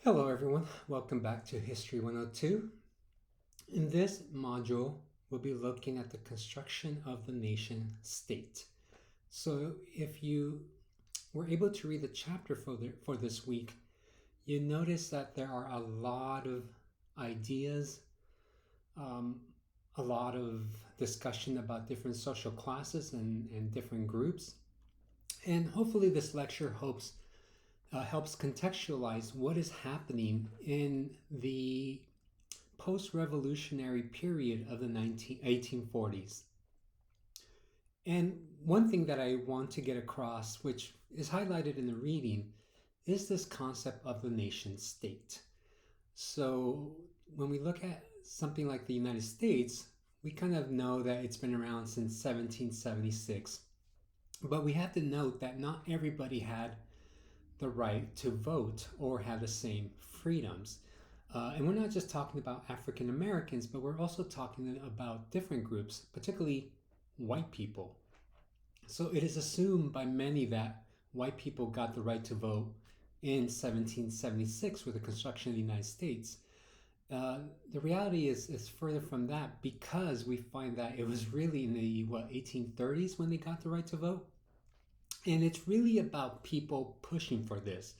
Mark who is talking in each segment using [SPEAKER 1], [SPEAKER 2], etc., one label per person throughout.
[SPEAKER 1] Hello everyone, welcome back to History 102. In this module, we'll be looking at the construction of the nation state. So if you were able to read the chapter for this week, you notice that there are a lot of ideas, um, a lot of discussion about different social classes and different groups. And hopefully this lecture helps contextualize what is happening in the post-revolutionary period of the 1840s. And one thing that I want to get across, which is highlighted in the reading, is this concept of the nation state. So when we look at something like the United States, we kind of know that it's been around since 1776. But we have to note that not everybody had the right to vote or have the same freedoms. And we're not just talking about African Americans, but we're also talking about different groups, particularly white people. So it is assumed by many that white people got the right to vote in 1776 with the construction of the United States. The reality is further from that, because we find that it was really in the 1830s when they got the right to vote. And it's really about people pushing for this.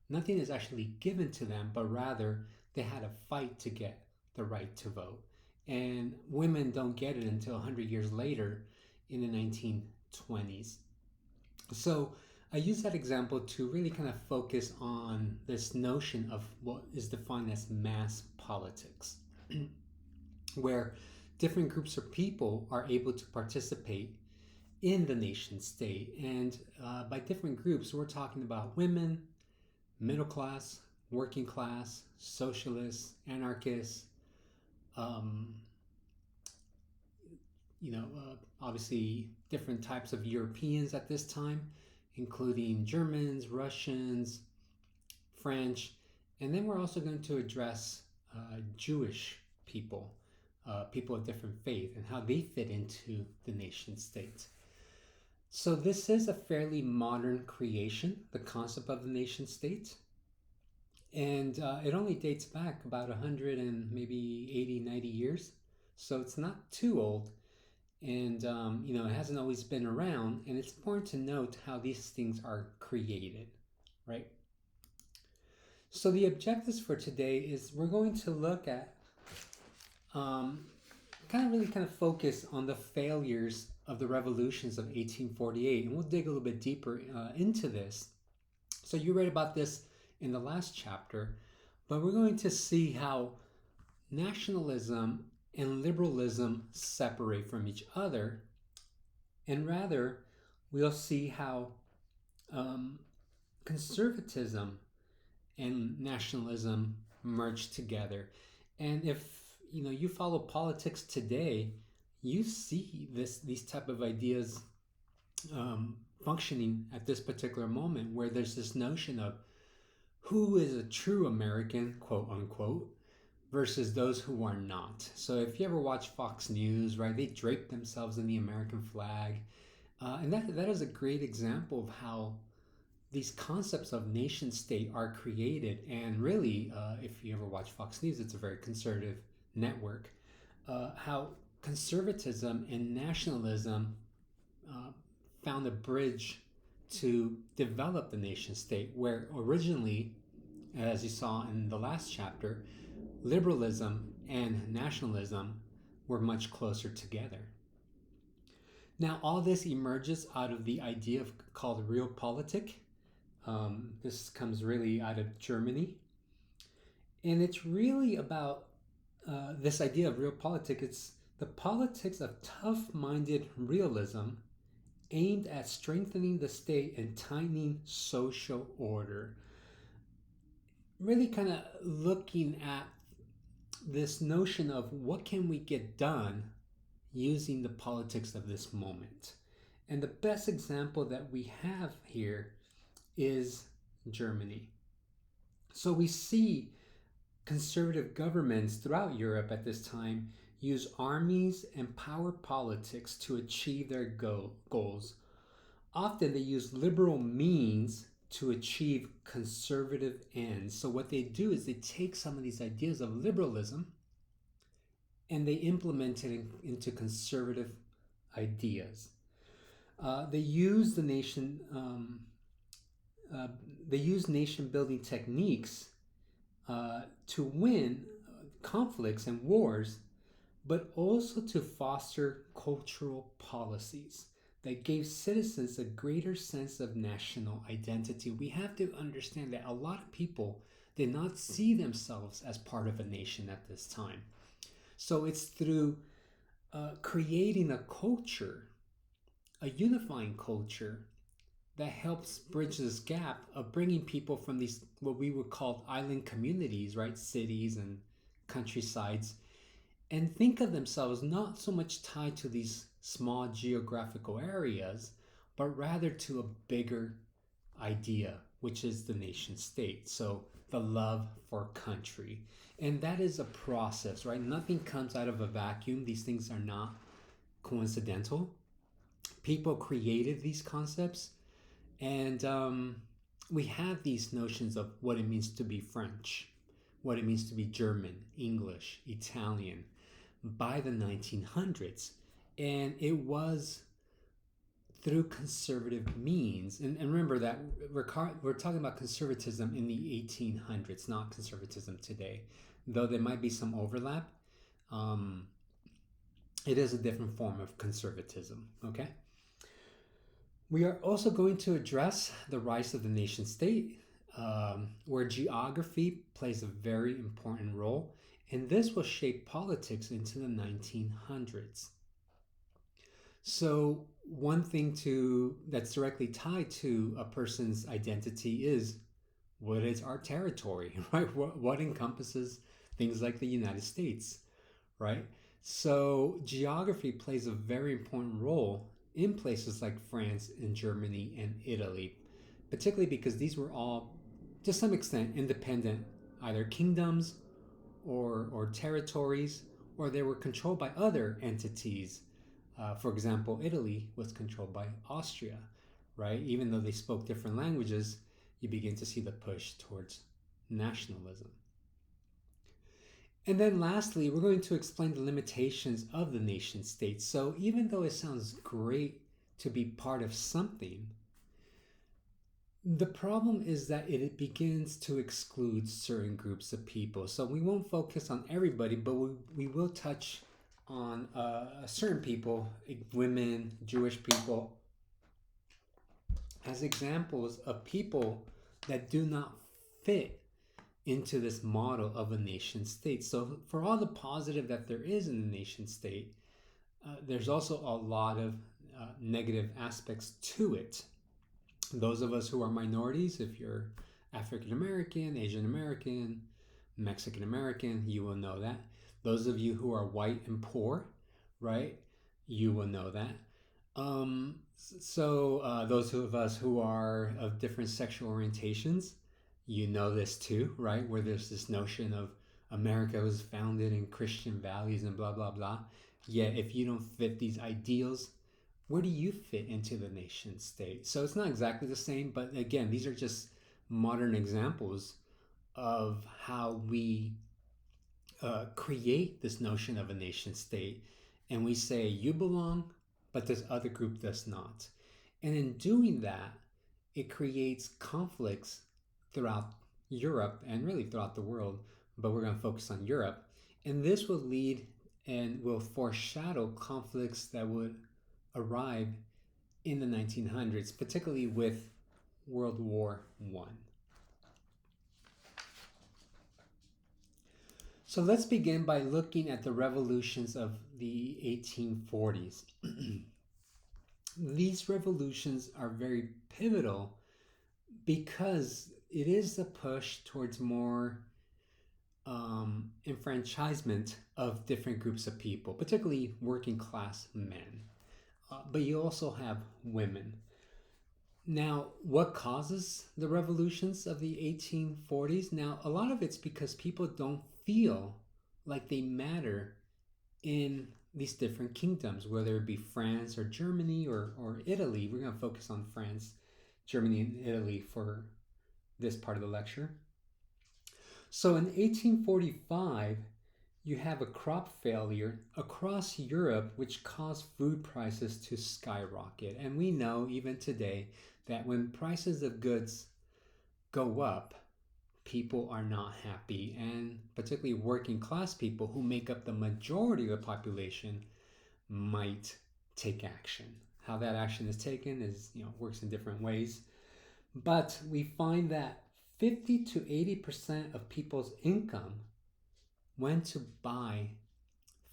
[SPEAKER 1] Nothing is actually given to them, but rather they had a fight to get the right to vote. And women don't get it until 100 years later in the 1920s. So I use that example to really kind of focus on this notion of what is defined as mass politics, where different groups of people are able to participate in the nation state. And by different groups, we're talking about women, middle class, working class, socialists, anarchists, um, obviously different types of Europeans at this time, including Germans, Russians, French, and then we're also going to address Jewish people, people of different faith, and how they fit into the nation state. So this is a fairly modern creation, the concept of the nation state. And it only dates back about 100 and maybe 80, 90 years. So it's not too old. And, it hasn't always been around. And it's important to note how these things are created, right? So the objectives for today is we're going to look at kind of focus on the failures of the revolutions of 1848. And we'll dig a little bit deeper into this. So you read about this in the last chapter, but we're going to see how nationalism and liberalism separate from each other, and rather we'll see how conservatism and nationalism merge together. And if you follow politics today, you see these type of ideas functioning at this particular moment, where there's this notion of who is a true American, quote unquote, versus those who are not. So if you ever watch Fox News, right, they drape themselves in the American flag. And that is a great example of how these concepts of nation state are created. And really, if you ever watch Fox News, it's a very conservative network. How conservatism and nationalism found a bridge to develop the nation state, where originally, as you saw in the last chapter, liberalism and nationalism were much closer together. Now, all this emerges out of the idea called realpolitik. This comes really out of Germany. And it's really about this idea of realpolitik. It's the politics of tough-minded realism aimed at strengthening the state and tightening social order. Really kind of looking at this notion of what can we get done using the politics of this moment. And the best example that we have here is Germany. So we see conservative governments throughout Europe at this time use armies and power politics to achieve their goals. Often they use liberal means to achieve conservative ends. So what they do is they take some of these ideas of liberalism and they implement it into conservative ideas. They use the nation. Uh, they use nation building techniques to win conflicts and wars, but also to foster cultural policies that gave citizens a greater sense of national identity. We have to understand that a lot of people did not see themselves as part of a nation at this time. So it's through creating a culture, a unifying culture, that helps bridge this gap of bringing people from these what we would call island communities, right, cities and countrysides, and think of themselves not so much tied to these small geographical areas, but rather to a bigger idea, which is the nation state. So the love for country. And that is a process, right? Nothing comes out of a vacuum. These things are not coincidental. People created these concepts, and we have these notions of what it means to be French, what it means to be German, English, Italian by the 1900s. And it was through conservative means. And remember that we're talking about conservatism in the 1800s, not conservatism today. Though there might be some overlap, um, it is a different form of conservatism, okay? We are also going to address the rise of the nation state, where geography plays a very important role, and this will shape politics into the 1900s. So, one thing that's directly tied to a person's identity is what is our territory, right? What encompasses things like the United States, right? So, geography plays a very important role in places like France and Germany and Italy, particularly because these were all, to some extent, independent, either kingdoms or territories, or they were controlled by other entities. For example, Italy was controlled by Austria, right? Even though they spoke different languages, you begin to see the push towards nationalism. And then lastly, we're going to explain the limitations of the nation state. So even though it sounds great to be part of something, the problem is that it begins to exclude certain groups of people. So we won't focus on everybody, but we will touch on certain people, women, Jewish people, as examples of people that do not fit into this model of a nation state. So, for all the positive that there is in the nation state, there's also a lot of negative aspects to it. Those of us who are minorities, if you're African American, Asian American, Mexican American, you will know that. Those of you who are white and poor, right, you will know that. Those of us who are of different sexual orientations, you know this too, right? Where there's this notion of America was founded in Christian values and blah, blah, blah. Yet, if you don't fit these ideals, where do you fit into the nation state? So it's not exactly the same, but again, these are just modern examples of how we create this notion of a nation state. And we say, you belong, but this other group does not. And in doing that, it creates conflicts throughout Europe and really throughout the world, but we're going to focus on Europe. And this will lead and will foreshadow conflicts that would arrive in the 1900s, particularly with World War I. So let's begin by looking at the revolutions of the 1840s. These revolutions are very pivotal because it is the push towards more enfranchisement of different groups of people, particularly working class men. But you also have women. Now, what causes the revolutions of the 1840s? Now, a lot of it's because people don't feel like they matter in these different kingdoms, whether it be France or Germany or Italy. We're going to focus on France Germany and Italy for this part of the lecture. So in 1845, you have a crop failure across Europe, which caused food prices to skyrocket. And we know even today that when prices of goods go up, people are not happy. And particularly working class people who make up the majority of the population might take action. How that action is taken is, works in different ways. But we find that 50 to 80% of people's income went to buy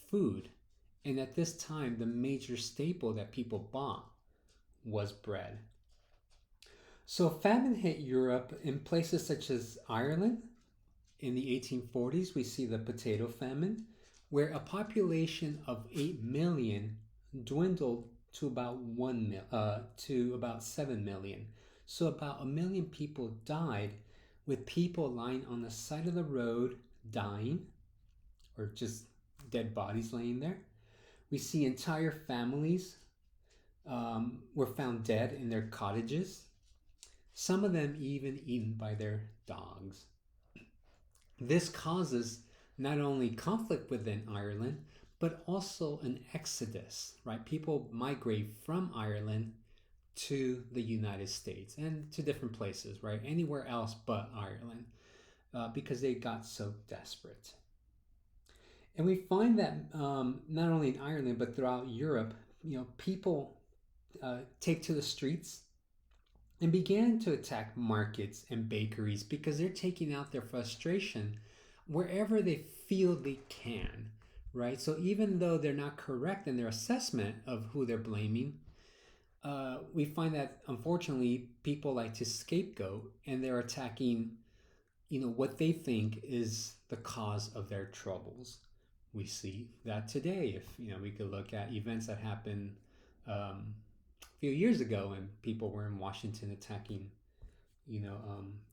[SPEAKER 1] food. And at this time, the major staple that people bought was bread. So famine hit Europe in places such as Ireland. In the 1840s, we see the potato famine, where a population of 8 million dwindled to about 7 million. So about a million people died, with people lying on the side of the road dying, or just dead bodies laying there. We see entire families were found dead in their cottages, some of them even eaten by their dogs. This causes not only conflict within Ireland, but also an exodus, right? People migrate from Ireland to the United States and to different places, right? Anywhere else but Ireland, because they got so desperate. And we find that not only in Ireland, but throughout Europe, people take to the streets and began to attack markets and bakeries because they're taking out their frustration wherever they feel they can, right? So even though they're not correct in their assessment of who they're blaming, we find that unfortunately people like to scapegoat and they're attacking, what they think is the cause of their troubles. We see that today. If we could look at events that happened a few years ago when people were in Washington attacking,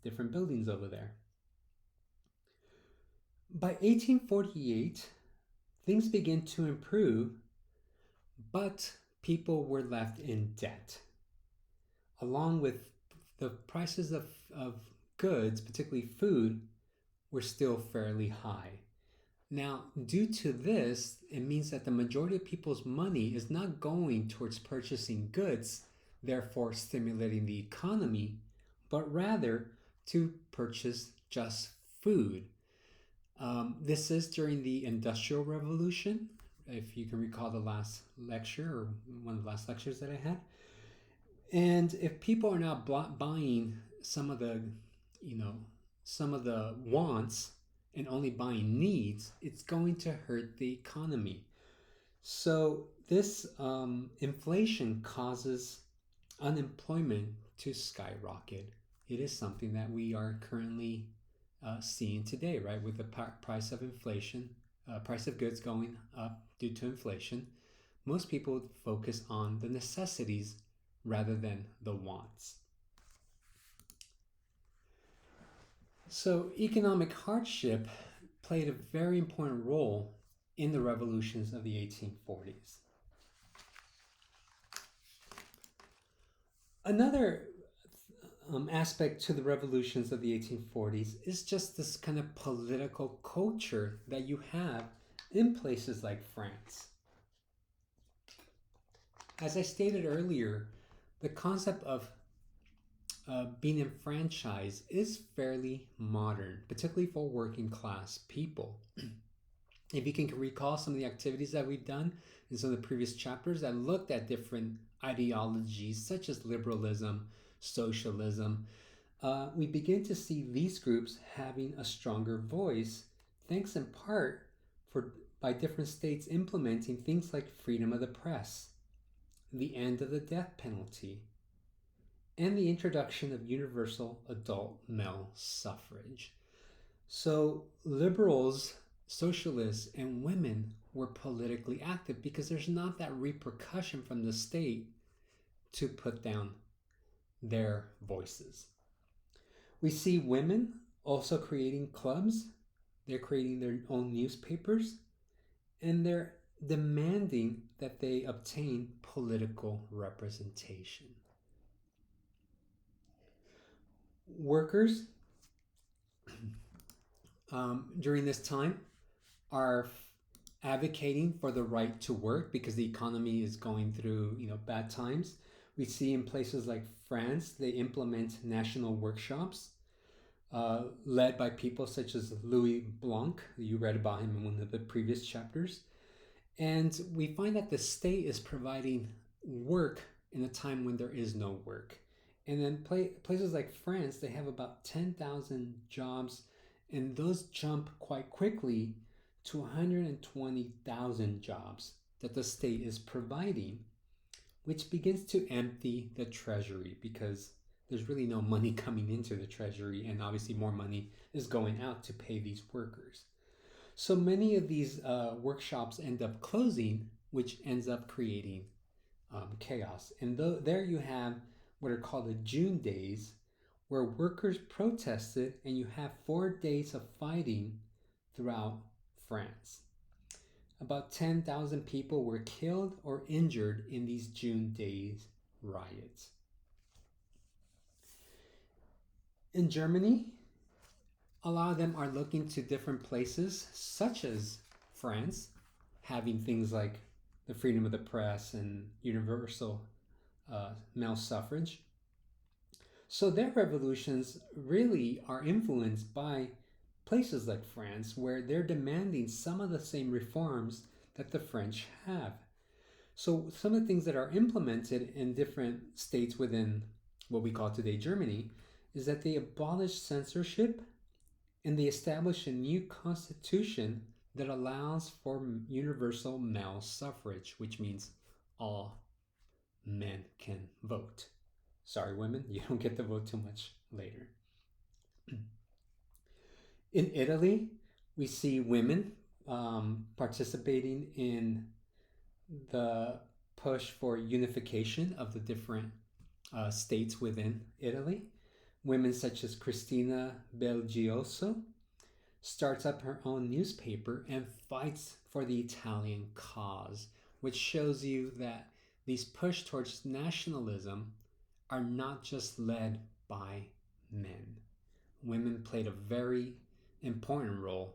[SPEAKER 1] different buildings over there. By 1848, things began to improve, but people were left in debt. Along with the prices of goods, particularly food, were still fairly high. Now, due to this, it means that the majority of people's money is not going towards purchasing goods, therefore stimulating the economy, but rather to purchase just food. This is during the Industrial Revolution, if you can recall the last lecture or one of the last lectures that I had. And if people are not buying some of the wants and only buying needs, it's going to hurt the economy. So this inflation causes unemployment to skyrocket. It is something that we are currently seeing today, right? With the price of inflation, price of goods going up due to inflation, most people focus on the necessities rather than the wants. So economic hardship played a very important role in the revolutions of the 1840s. Another aspect to the revolutions of the 1840s is just this kind of political culture that you have in places like France. As I stated earlier, the concept of being enfranchised is fairly modern, particularly for working class people. If you can recall some of the activities that we've done in some of the previous chapters that looked at different ideologies such as liberalism, socialism, we begin to see these groups having a stronger voice, thanks in part by different states implementing things like freedom of the press, the end of the death penalty, and the introduction of universal adult male suffrage. So liberals, socialists, and women were politically active because there's not that repercussion from the state to put down their voices. We see women also creating clubs. They're creating their own newspapers, and they're demanding that they obtain political representation. Workers during this time are advocating for the right to work because the economy is going through bad times. We see in places like France they implement national workshops led by people such as Louis Blanc. You read about him in one of the previous chapters. And we find that the state is providing work in a time when there is no work. And then places like France, they have about 10,000 jobs, and those jump quite quickly to 120,000 jobs that the state is providing, which begins to empty the treasury because there's really no money coming into the treasury, and obviously more money is going out to pay these workers. So many of these workshops end up closing, which ends up creating chaos. And there you have what are called the June Days, where workers protested, and you have 4 days of fighting throughout France. About 10,000 people were killed or injured in these June Days riots. In Germany, a lot of them are looking to different places, such as France, having things like the freedom of the press and universal male suffrage. So their revolutions really are influenced by places like France, where they're demanding some of the same reforms that the French have. So some of the things that are implemented in different states within what we call today Germany is that they abolish censorship and they establish a new constitution that allows for universal male suffrage, which means all men can vote. Sorry, women, you don't get to vote too much later. In Italy, we see women participating in the push for unification of the different states within Italy. Women such as Cristina Belgioso starts up her own newspaper and fights for the Italian cause, which shows you that these push towards nationalism are not just led by men. Women played a very important role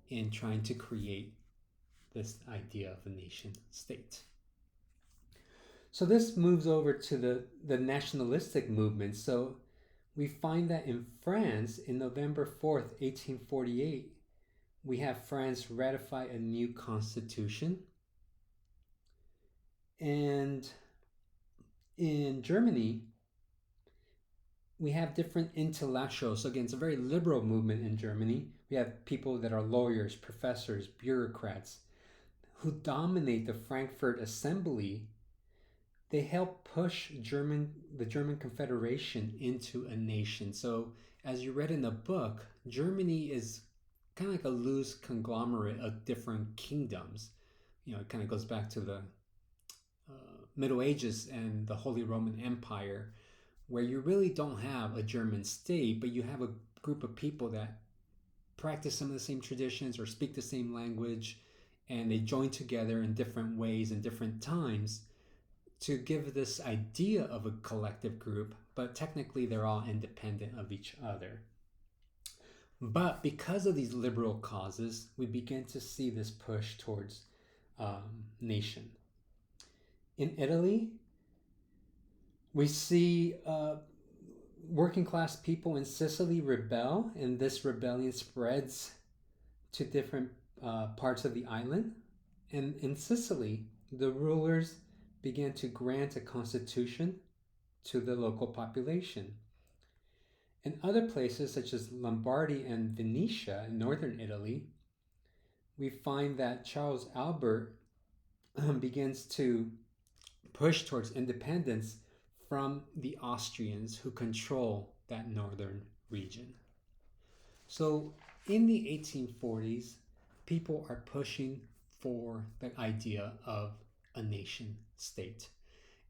[SPEAKER 1] in trying to create this idea of a nation state. So this moves over to the nationalistic movement. So we find that in France, in November 4th, 1848, we have France ratify a new constitution. And in Germany, we have different intellectuals. So again, it's a very liberal movement in Germany. We have people that are lawyers, professors, bureaucrats who dominate the Frankfurt Assembly. They help push the German Confederation into a nation. So as you read in the book, Germany is kind of like a loose conglomerate of different kingdoms. It kind of goes back to the Middle Ages and the Holy Roman Empire, where you really don't have a German state, but you have a group of people that practice some of the same traditions or speak the same language, and they join together in different ways and different times to give this idea of a collective group, but technically they're all independent of each other. But because of these liberal causes, we begin to see this push towards nation. In Italy, we see working class people in Sicily rebel, and this rebellion spreads to different parts of the island. And in Sicily, the rulers began to grant a constitution to the local population. In other places, such as Lombardy and Venetia in northern Italy, we find that Charles Albert begins to push towards independence from the Austrians who control that northern region. So in the 1840s, people are pushing for the idea of a nation state.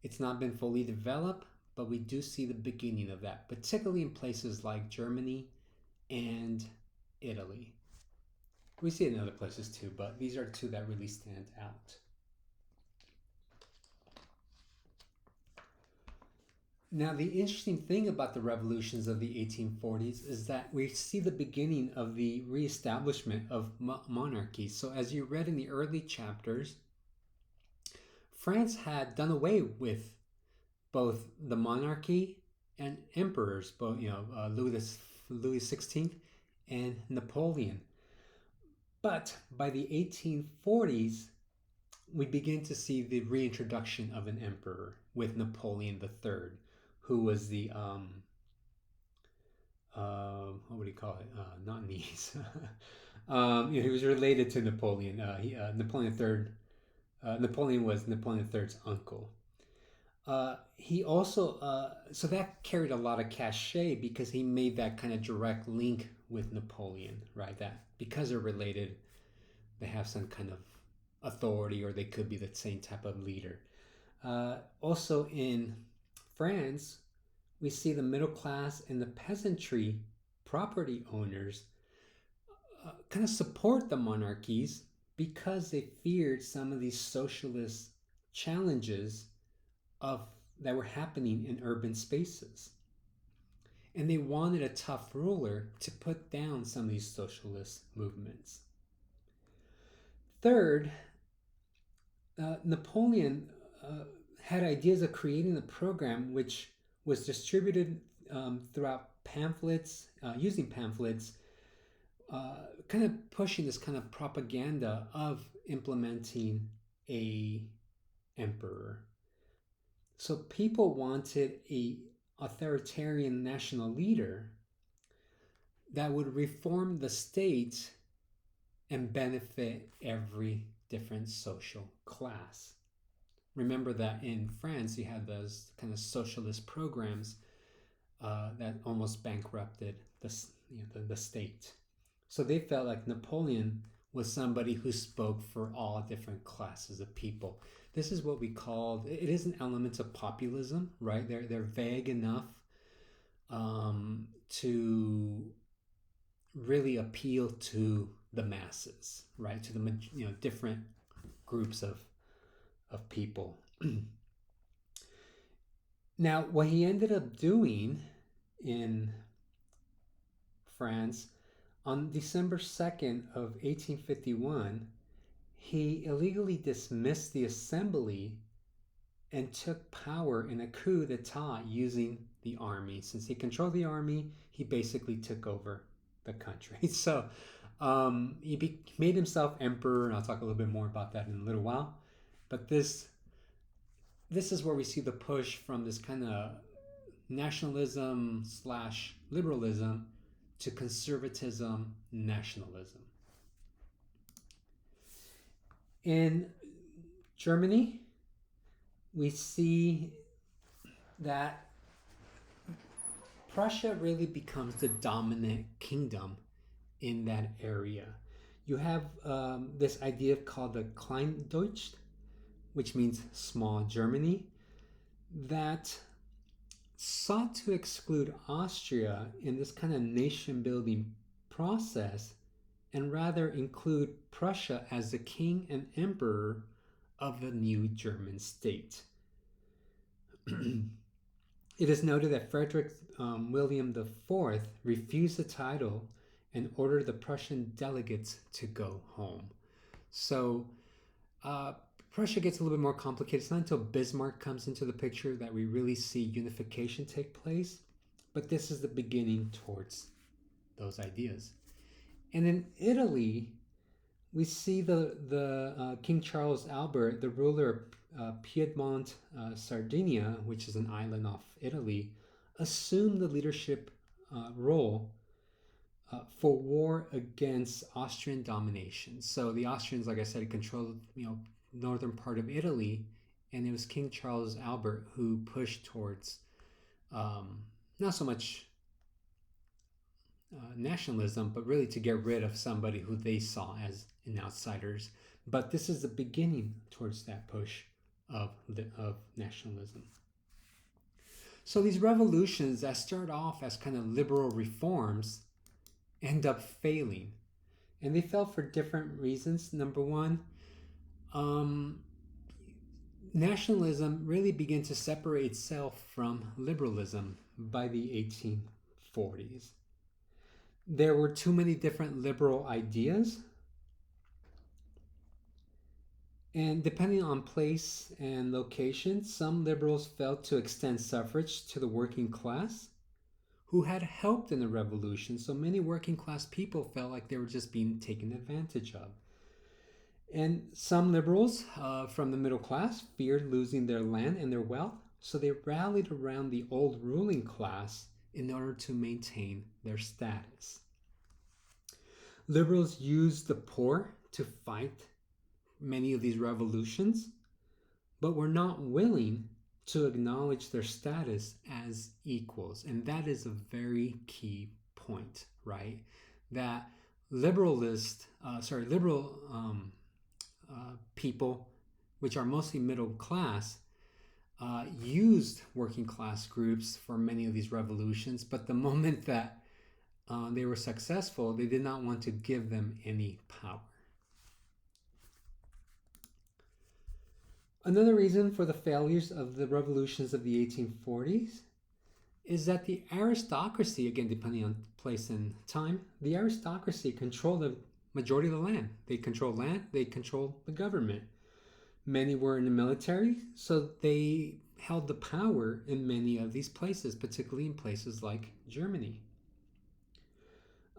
[SPEAKER 1] It's not been fully developed, but we do see the beginning of that, particularly in places like Germany and Italy. We see it in other places too, but these are two that really stand out. Now, the interesting thing about the revolutions of the 1840s is that we see the beginning of the reestablishment of monarchy. So, as you read in the early chapters, France had done away with both the monarchy and emperors, both Louis XVI and Napoleon. But by the 1840s, we begin to see the reintroduction of an emperor with Napoleon III, who was the what would you call it? Not niece. He was related to Napoleon. Napoleon III. Napoleon was Napoleon III's uncle. He also so that carried a lot of cachet because he made that kind of direct link with Napoleon, right? That because they're related, they have some kind of authority, or they could be the same type of leader. Also in France, we see the middle class and the peasantry property owners kind of support the monarchies because they feared some of these socialist challenges of that were happening in urban spaces. And they wanted a tough ruler to put down some of these socialist movements. Third, Napoleon had ideas of creating a program which was distributed throughout pamphlets, using pamphlets, kind of pushing this kind of propaganda of implementing a emperor. So people wanted a authoritarian national leader that would reform the state and benefit every different social class. Remember that in France, you had those kind of socialist programs that almost bankrupted the state. So they felt like Napoleon was somebody who spoke for all different classes of people. This is what we call, it is an element of populism, right? They're vague enough to really appeal to the masses, right? To the different groups of people. Now, what he ended up doing in France on December 2nd of 1851, he illegally dismissed the assembly and took power in a coup d'etat using the army. Since he controlled the army, he basically took over the country. So he made himself emperor, and I'll talk a little bit more about that in a little while. But this is where we see the push from this kind of nationalism slash liberalism to conservatism, nationalism. In Germany, we see that Prussia really becomes the dominant kingdom in that area. You have this idea called the Kleindeutsch, which means small Germany, that sought to exclude Austria in this kind of nation building process and rather include Prussia as the king and emperor of the new German state. It is noted that Frederick William IV refused the title and ordered the Prussian delegates to go home. So Prussia gets a little bit more complicated. It's not until Bismarck comes into the picture that we really see unification take place, but this is the beginning towards those ideas. And in Italy, we see the King Charles Albert, the ruler of Piedmont, Sardinia, which is an island off Italy, assume the leadership role for war against Austrian domination. So the Austrians, like I said, controlled northern part of Italy, and it was King Charles Albert who pushed towards not so much nationalism, but really to get rid of somebody who they saw as an outsiders. But this is the beginning towards that push of nationalism. So these revolutions that start off as kind of liberal reforms end up failing. And they fail for different reasons. Number one, nationalism really began to separate itself from liberalism by the 1840s. There were too many different liberal ideas, and depending on place and location, some liberals felt to extend suffrage to the working class who had helped in the revolution. So many working class people felt like they were just being taken advantage of. And some liberals from the middle class feared losing their land and their wealth, so they rallied around the old ruling class in order to maintain their status. Liberals used the poor to fight many of these revolutions, but were not willing to acknowledge their status as equals. And that is a very key point, right? That liberal people, which are mostly middle class, used working class groups for many of these revolutions, but the moment that they were successful, they did not want to give them any power. Another reason for the failures of the revolutions of the 1840s is that the aristocracy, again depending on place and time, the aristocracy controlled the majority of the land. They controlled land, they controlled the government. Many were in the military, so they held the power in many of these places, particularly in places like Germany.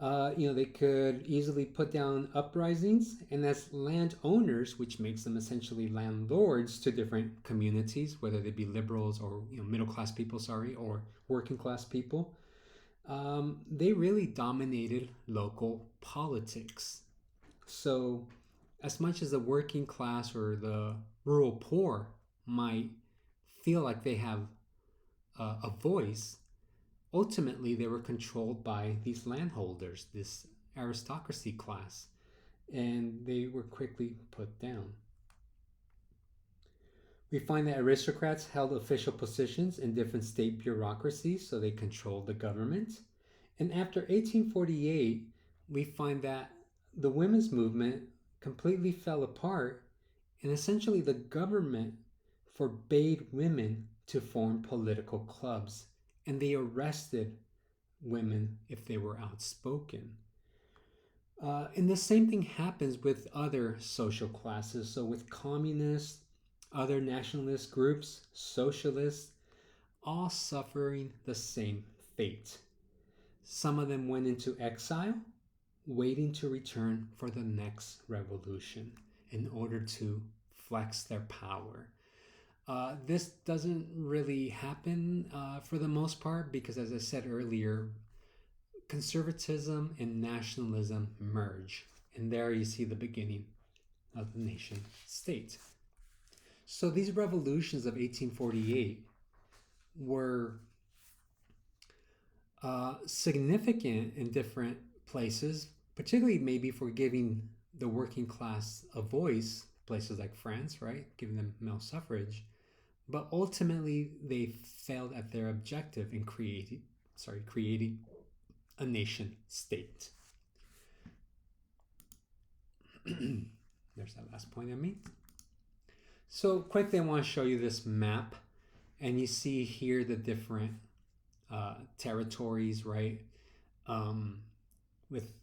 [SPEAKER 1] They could easily put down uprisings, and as landowners, which makes them essentially landlords to different communities, whether they be liberals or middle class people, or working class people, they really dominated local politics. So, as much as the working class or the rural poor might feel like they have a voice, ultimately they were controlled by these landholders, this aristocracy class, and they were quickly put down. We find that aristocrats held official positions in different state bureaucracies, so they controlled the government. And after 1848, we find that the women's movement completely fell apart, and essentially the government forbade women to form political clubs, and they arrested women if they were outspoken. And the same thing happens with other social classes. So, with communists, other nationalist groups, socialists, all suffering the same fate. Some of them went into exile, waiting to return for the next revolution in order to flex their power. This doesn't really happen for the most part because, as I said earlier, conservatism and nationalism merge. And there you see the beginning of the nation state. So these revolutions of 1848 were significant in different places, particularly maybe for giving the working class a voice, places like France, right? Giving them male suffrage. But ultimately, they failed at their objective in creating a nation state. There's that last point I made. So quickly, I want to show you this map, and you see here the different territories, right? With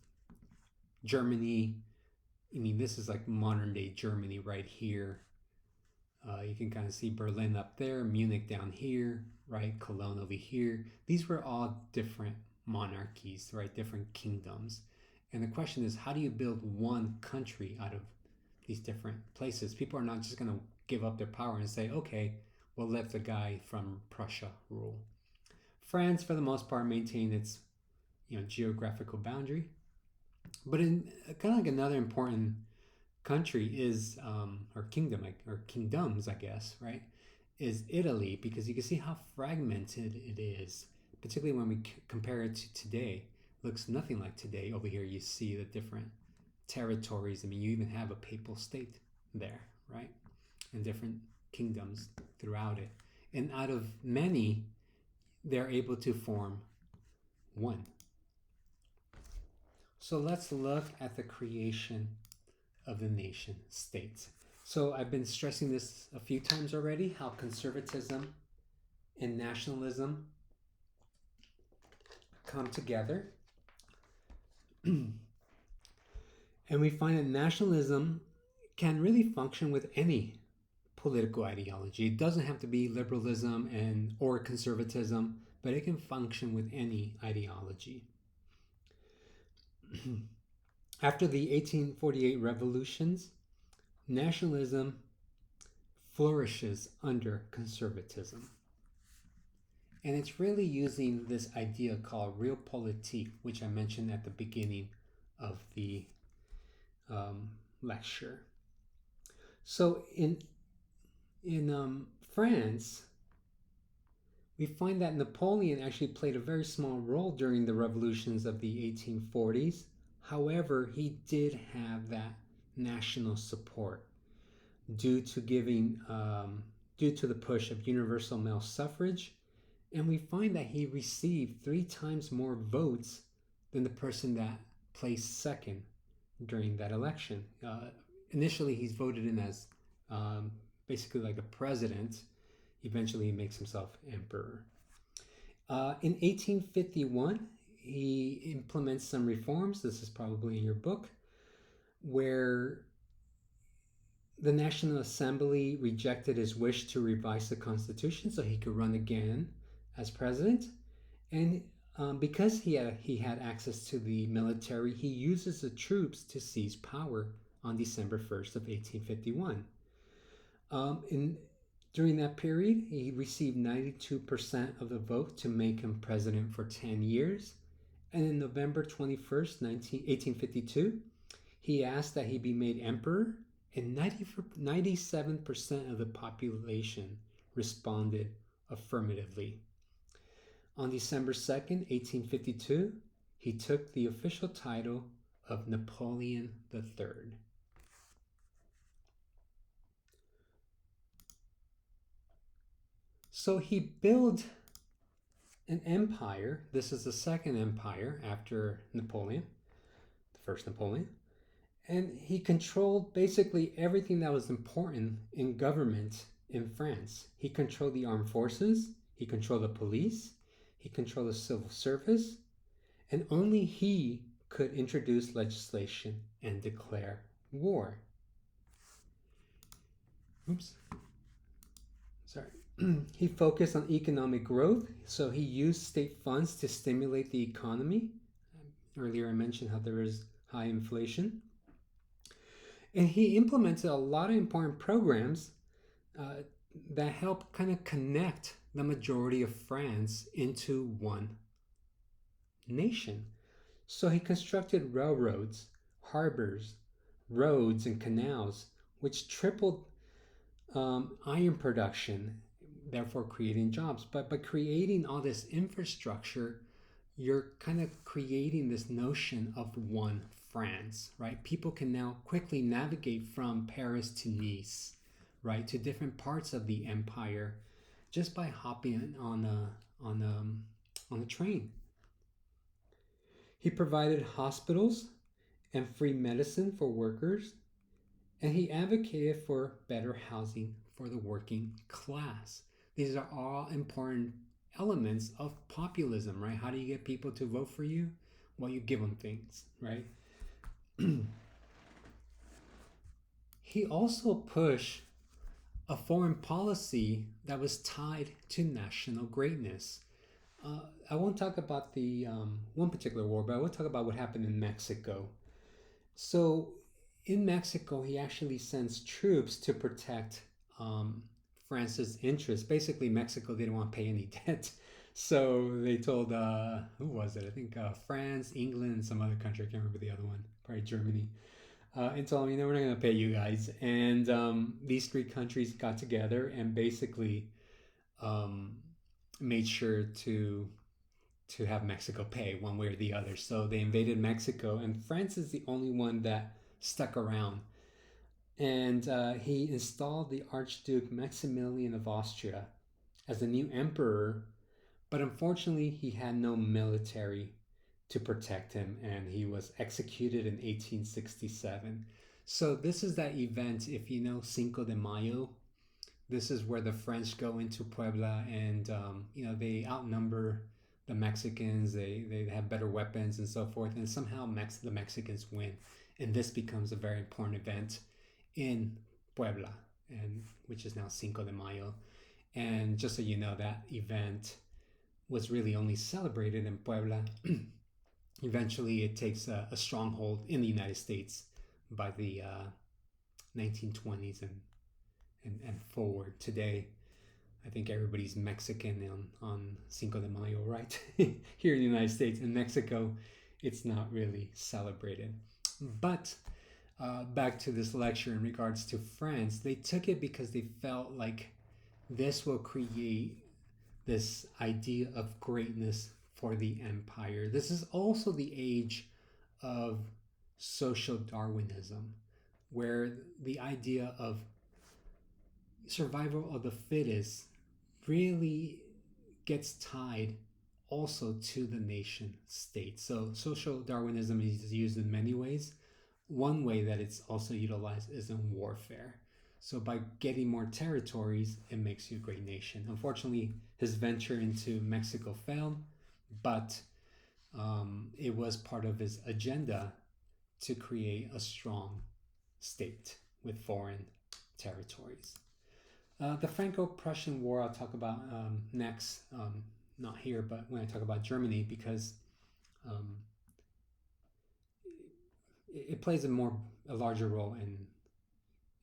[SPEAKER 1] Germany, this is like modern day Germany right here. You can kind of see Berlin up there, Munich down here, right? Cologne over here. These were all different monarchies, right? Different kingdoms. And the question is, how do you build one country out of these different places? People are not just going to give up their power and say, okay, we'll let the guy from Prussia rule. France, for the most part, maintained its geographical boundary. But in kind of like another important country is, or kingdom, or kingdoms, I guess, right, is Italy, because you can see how fragmented it is, particularly when we compare it to today. It looks nothing like today. Over here you see the different territories. You even have a papal state there, right, and different kingdoms throughout it. And out of many, they're able to form one. So let's look at the creation of the nation state. So I've been stressing this a few times already, how conservatism and nationalism come together. And we find that nationalism can really function with any political ideology. It doesn't have to be liberalism and or conservatism, but it can function with any ideology. After the 1848 revolutions, nationalism flourishes under conservatism. And it's really using this idea called realpolitik, which I mentioned at the beginning of the lecture. So in France, we find that Napoleon actually played a very small role during the revolutions of the 1840s. However, he did have that national support due to due to the push of universal male suffrage, and we find that he received 3 times more votes than the person that placed second during that election. Initially, he's voted in as basically like a president. Eventually, he makes himself emperor. In 1851, he implements some reforms. This is probably in your book, where the National Assembly rejected his wish to revise the Constitution so he could run again as president. And because he had access to the military, he uses the troops to seize power on December 1st of 1851. During that period, he received 92% of the vote to make him president for 10 years. And in November 21st, 1852, he asked that he be made emperor, and 97% of the population responded affirmatively. On December 2nd, 1852, he took the official title of Napoleon III. So he built an empire. This is the second empire after Napoleon, the first Napoleon. And he controlled basically everything that was important in government in France. He controlled the armed forces, he controlled the police, he controlled the civil service, and only he could introduce legislation and declare war. Oops. Sorry. He focused on economic growth, so he used state funds to stimulate the economy. Earlier I mentioned how there is high inflation. And he implemented a lot of important programs that help kind of connect the majority of France into one nation. So he constructed railroads, harbors, roads, and canals, which tripled iron production, therefore creating jobs. But by creating all this infrastructure, you're kind of creating this notion of one France, right? People can now quickly navigate from Paris to Nice, right, to different parts of the empire, just by hopping on a train. He provided hospitals and free medicine for workers, and he advocated for better housing for the working class. These are all important elements of populism, right? How do you get people to vote for you? Well, you give them things, right? He also pushed a foreign policy that was tied to national greatness. I won't talk about the one particular war, but I will talk about what happened in Mexico. So, in Mexico, he actually sends troops to protect France's interests. Basically, Mexico didn't want to pay any debt. So they told, who was it? I think France, England, and some other country. I can't remember the other one. Probably Germany. And told them, we're not going to pay you guys. And these 3 countries got together and basically made sure to have Mexico pay one way or the other. So they invaded Mexico, and France is the only one that stuck around. And he installed the Archduke Maximilian of Austria as the new emperor, but unfortunately, he had no military to protect him, and he was executed in 1867. So this is that event, if you know Cinco de Mayo. This is where the French go into Puebla, and they outnumber the Mexicans. They have better weapons and so forth, and somehow the Mexicans win, and this becomes a very important event in Puebla, and which is now Cinco de Mayo. And just so you know, that event was really only celebrated in Puebla. Eventually, it takes a stronghold in the United States by the 1920s and forward. Today, I think everybody's Mexican on Cinco de Mayo, right? Here in the United States. In Mexico, it's not really celebrated. But back to this lecture in regards to France, they took it because they felt like this will create this idea of greatness for the empire. This is also the age of social Darwinism, where the idea of survival of the fittest really gets tied also to the nation state. So social Darwinism is used in many ways. One way that it's also utilized is in warfare. So by getting more territories, it makes you a great nation. Unfortunately, his venture into Mexico failed, but it was part of his agenda to create a strong state with foreign territories. The Franco-Prussian War I'll talk about next, not here, but when I talk about Germany, because um, it plays a larger role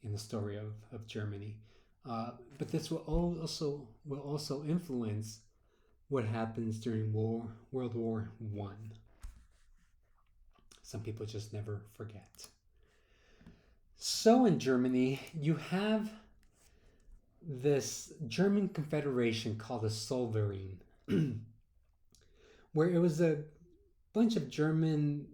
[SPEAKER 1] in the story of Germany. But this will also influence what happens during World War One. Some people just never forget. So in Germany, you have this German confederation called the Sovereign, where it was a bunch of German,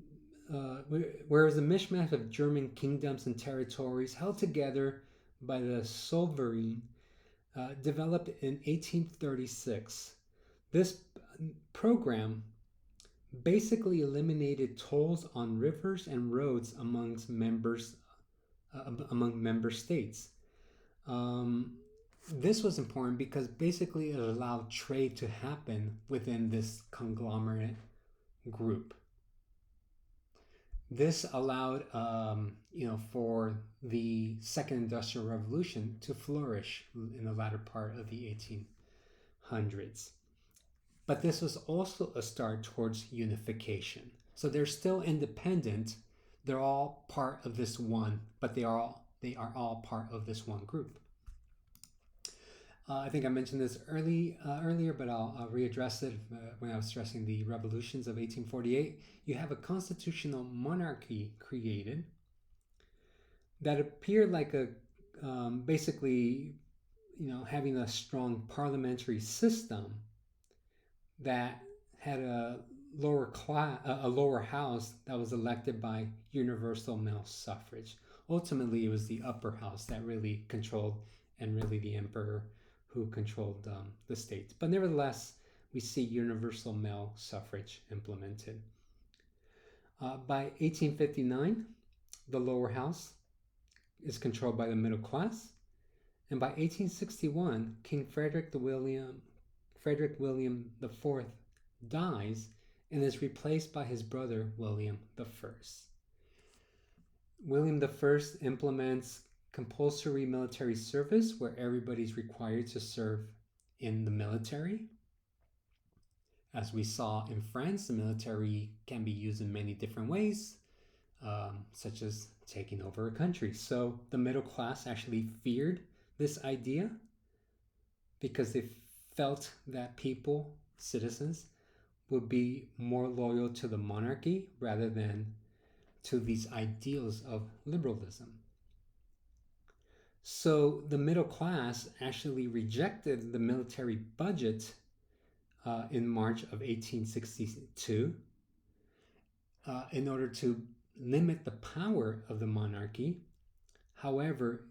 [SPEAKER 1] where it was a mishmash of German kingdoms and territories held together by the Sovereign, developed in 1836. This program basically eliminated tolls on rivers and roads among member states. This was important because basically it allowed trade to happen within this conglomerate group. This allowed, for the Second Industrial Revolution to flourish in the latter part of the 1800s. But this was also a start towards unification. So they're still independent. They're all part of this one, but they are all part of this one group. I think I mentioned this earlier, but I'll readdress it when I was stressing the revolutions of 1848. You have a constitutional monarchy created that appeared like basically, having a strong parliamentary system that had a lower house that was elected by universal male suffrage. Ultimately, it was the upper house that really controlled, and really the emperor who controlled the states. But nevertheless, we see universal male suffrage implemented. By 1859, the lower house is controlled by the middle class. And by 1861, King Frederick William IV dies and is replaced by his brother William I. William I implements compulsory military service where everybody's required to serve in the military. As we saw in France, the military can be used in many different ways, such as taking over a country. So the middle class actually feared this idea because they felt that people, citizens, would be more loyal to the monarchy rather than to these ideals of liberalism. So the middle class actually rejected the military budget in March of 1862 in order to limit the power of the monarchy. However,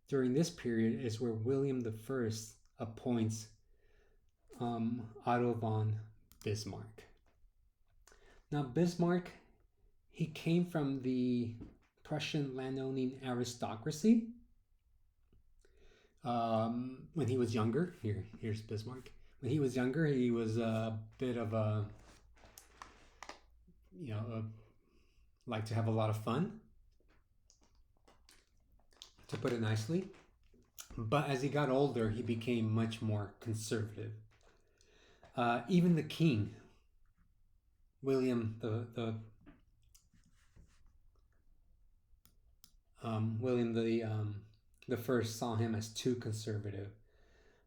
[SPEAKER 1] during this period is where William I appoints Otto von Bismarck. Now, Bismarck, he came from the Prussian landowning aristocracy. When he was younger, here's Bismarck. When he was younger, he was a bit of a, like to have a lot of fun, to put it nicely. But as he got older, he became much more conservative. Even the king, William William the first, saw him as too conservative.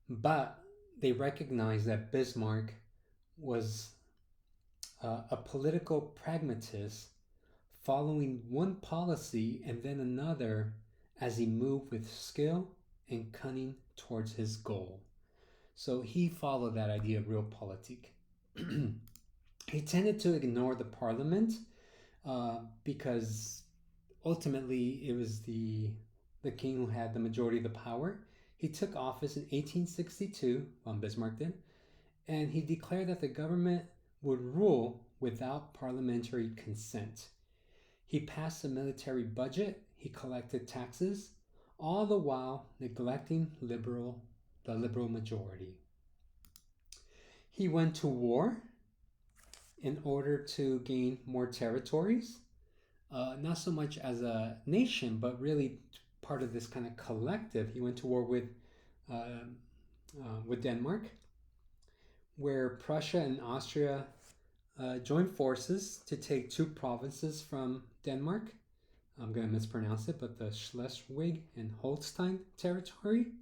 [SPEAKER 1] But they recognized that Bismarck was a political pragmatist, following one policy and then another as he moved with skill and cunning towards his goal. So he followed that idea of realpolitik. He tended to ignore the parliament because ultimately it was the king who had the majority of the power. He took office in 1862, Bismarck did, and he declared that the government would rule without parliamentary consent. He passed a military budget, he collected taxes, all the while neglecting the liberal majority. He went to war in order to gain more territories, not so much as a nation, but really part of this kind of collective. He went to war with Denmark, where Prussia and Austria joined forces to take two provinces from Denmark. I'm going to mispronounce it, but the Schleswig and Holstein territory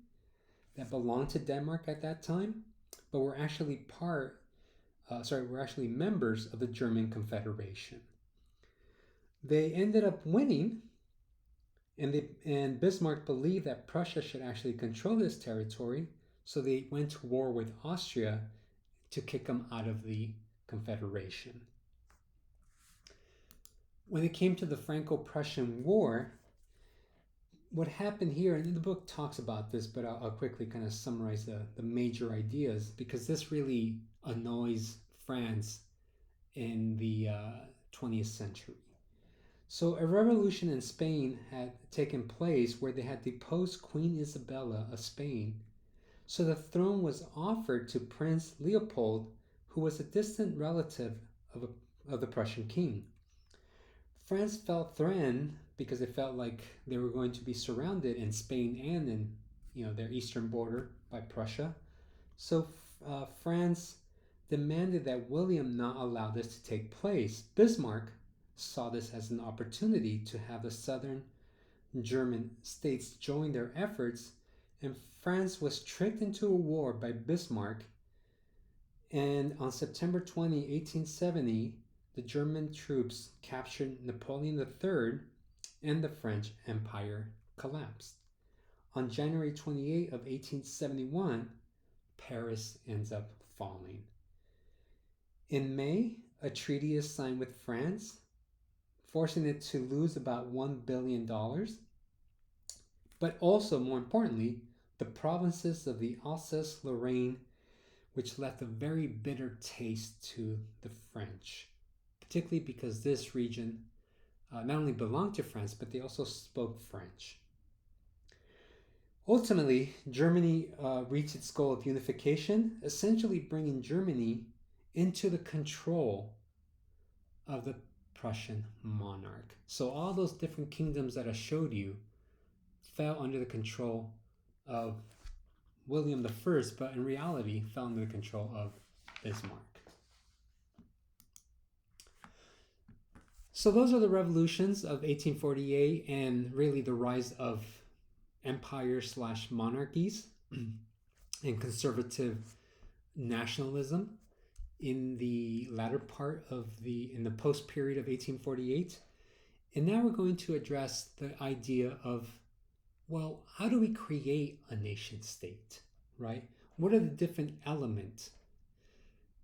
[SPEAKER 1] that belonged to Denmark at that time, but were actually were actually members of the German Confederation. They ended up winning, and Bismarck believed that Prussia should actually control this territory, so they went to war with Austria to kick them out of the Confederation. When it came to the Franco-Prussian War, what happened here, and the book talks about this, but I'll quickly kind of summarize the major ideas, because this really annoys France in the 20th century. So a revolution in Spain had taken place where they had deposed Queen Isabella of Spain. So the throne was offered to Prince Leopold, who was a distant relative of the Prussian king. France felt threatened because it felt like they were going to be surrounded in Spain and in their eastern border by Prussia. So France demanded that William not allow this to take place. Bismarck saw this as an opportunity to have the southern German states join their efforts, and France was tricked into a war by Bismarck. And on September 20, 1870, the German troops captured Napoleon III, and the French Empire collapsed. On January 28 of 1871, Paris ends up falling. In May, a treaty is signed with France, forcing it to lose about $1 billion. But also, more importantly, the provinces of the Alsace-Lorraine, which left a very bitter taste to the French, particularly because this region not only belonged to France, but they also spoke French. Ultimately, Germany reached its goal of unification, essentially bringing Germany into the control of the Prussian monarch. So all those different kingdoms that I showed you fell under the control of William I, but in reality fell under the control of Bismarck. So those are the revolutions of 1848 and really the rise of empire/monarchies and conservative nationalism in the latter part of in the post period of 1848. And now we're going to address the idea of, well, how do we create a nation state, right? What are the different elements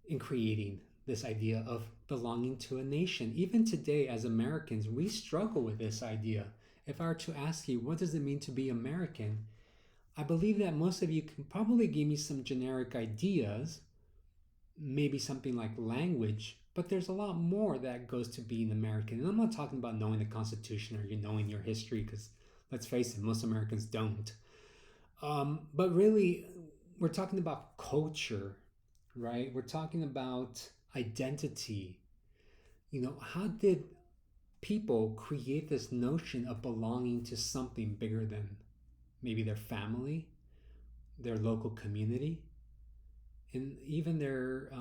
[SPEAKER 1] in creating this idea of belonging to a nation? Even today, as Americans, we struggle with this idea. If I were to ask you, what does it mean to be American? I believe that most of you can probably give me some generic ideas, maybe something like language, But there's a lot more that goes to being American. And I'm not talking about knowing the Constitution or you knowing your history, because let's face it, most Americans don't. But really, we're talking about culture, right? We're talking about identity. How did people create this notion of belonging to something bigger than maybe their family, their local community, and even their,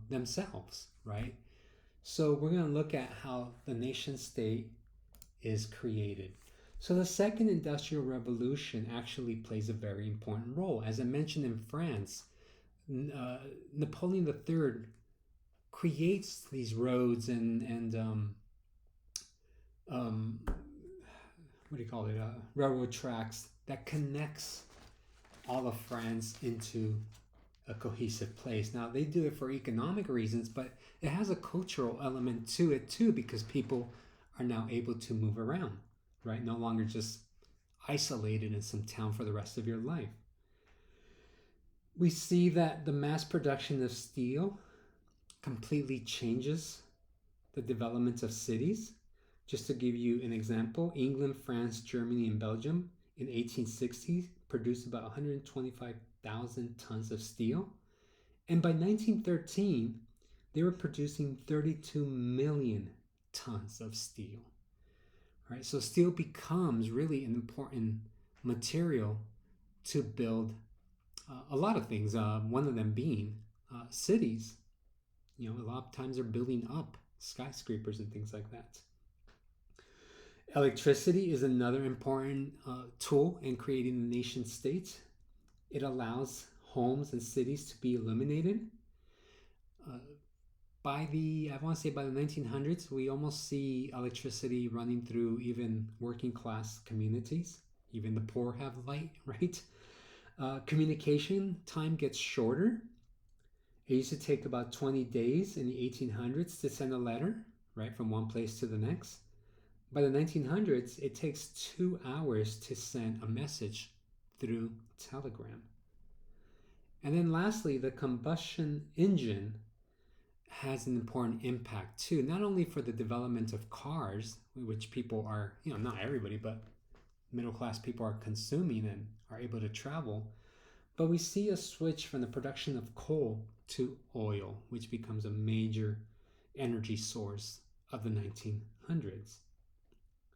[SPEAKER 1] themselves, right? So we're going to look at how the nation state is created. So the second industrial revolution actually plays a very important role. As I mentioned, in France, Napoleon III creates these roads and what do you call it? Railroad tracks that connects all of France into a cohesive place. Now they do it for economic reasons, but it has a cultural element to it too, because people are now able to move around, right? No longer just isolated in some town for the rest of your life. We see that the mass production of steel completely changes the development of cities. Just to give you an example, England, France, Germany, and Belgium in 1860 produced about 125,000 tons of steel. And by 1913, they were producing 32 million tons of steel. Right? So steel becomes really an important material to build a lot of things. One of them being cities. A lot of times they're building up skyscrapers and things like that. Electricity is another important tool in creating the nation state. It allows homes and cities to be illuminated. By the 1900s, we almost see electricity running through even working class communities. Even the poor have light, right? Communication time gets shorter. It used to take about 20 days in the 1800s to send a letter, right, from one place to the next. By the 1900s, it takes 2 hours to send a message through telegram. And then lastly, the combustion engine has an important impact too, not only for the development of cars, which people are, not everybody, but middle class people are consuming and are able to travel, but we see a switch from the production of coal to oil, which becomes a major energy source of the 1900s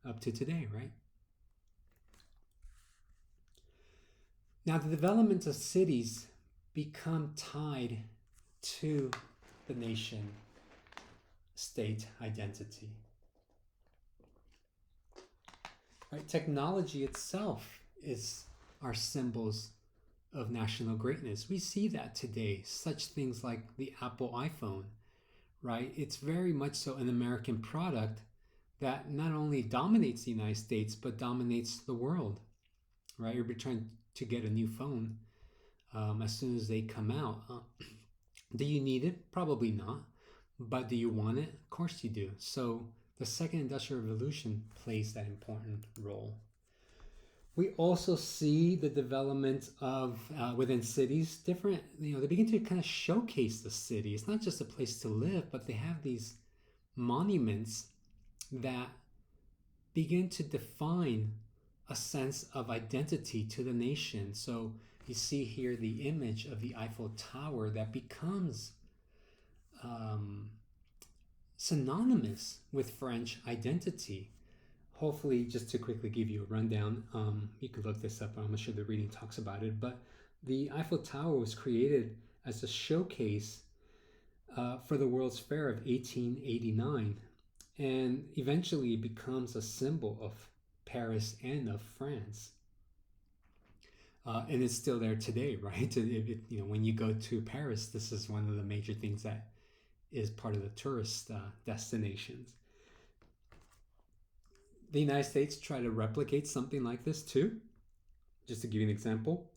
[SPEAKER 1] up to today, right? Now, the development of cities become tied to the nation state identity. Right? Technology itself is our symbols of national greatness. We see that today, such things like the Apple iPhone, right? It's very much so an American product that not only dominates the United States, but dominates the world, right? You're trying to get a new phone as soon as they come out. Do you need it? Probably not. But do you want it? Of course you do. So the second industrial revolution plays that important role. We also see the development of, within cities, different, they begin to kind of showcase the city. It's not just a place to live, but they have these monuments that begin to define a sense of identity to the nation. So you see here the image of the Eiffel Tower that becomes synonymous with French identity. Hopefully, just to quickly give you a rundown, you can look this up, I'm sure the reading talks about it, but the Eiffel Tower was created as a showcase for the World's Fair of 1889, and eventually it becomes a symbol of Paris and of France. And it's still there today, right? When you go to Paris, this is one of the major things that is part of the tourist destinations. The United States tried to replicate something like this too. Just to give you an example,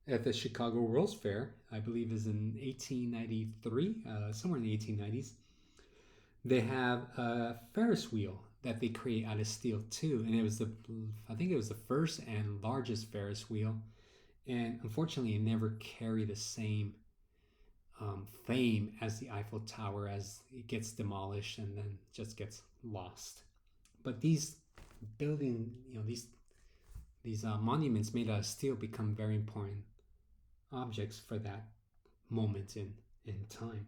[SPEAKER 1] at the Chicago World's Fair, I believe is in 1893, somewhere in the 1890s, they have a Ferris wheel that they create out of steel too, and I think it was the first and largest Ferris wheel, and unfortunately, it never carried the same fame as the Eiffel Tower as it gets demolished and then just gets lost. But these building, these monuments made out of steel become very important objects for that moment in time.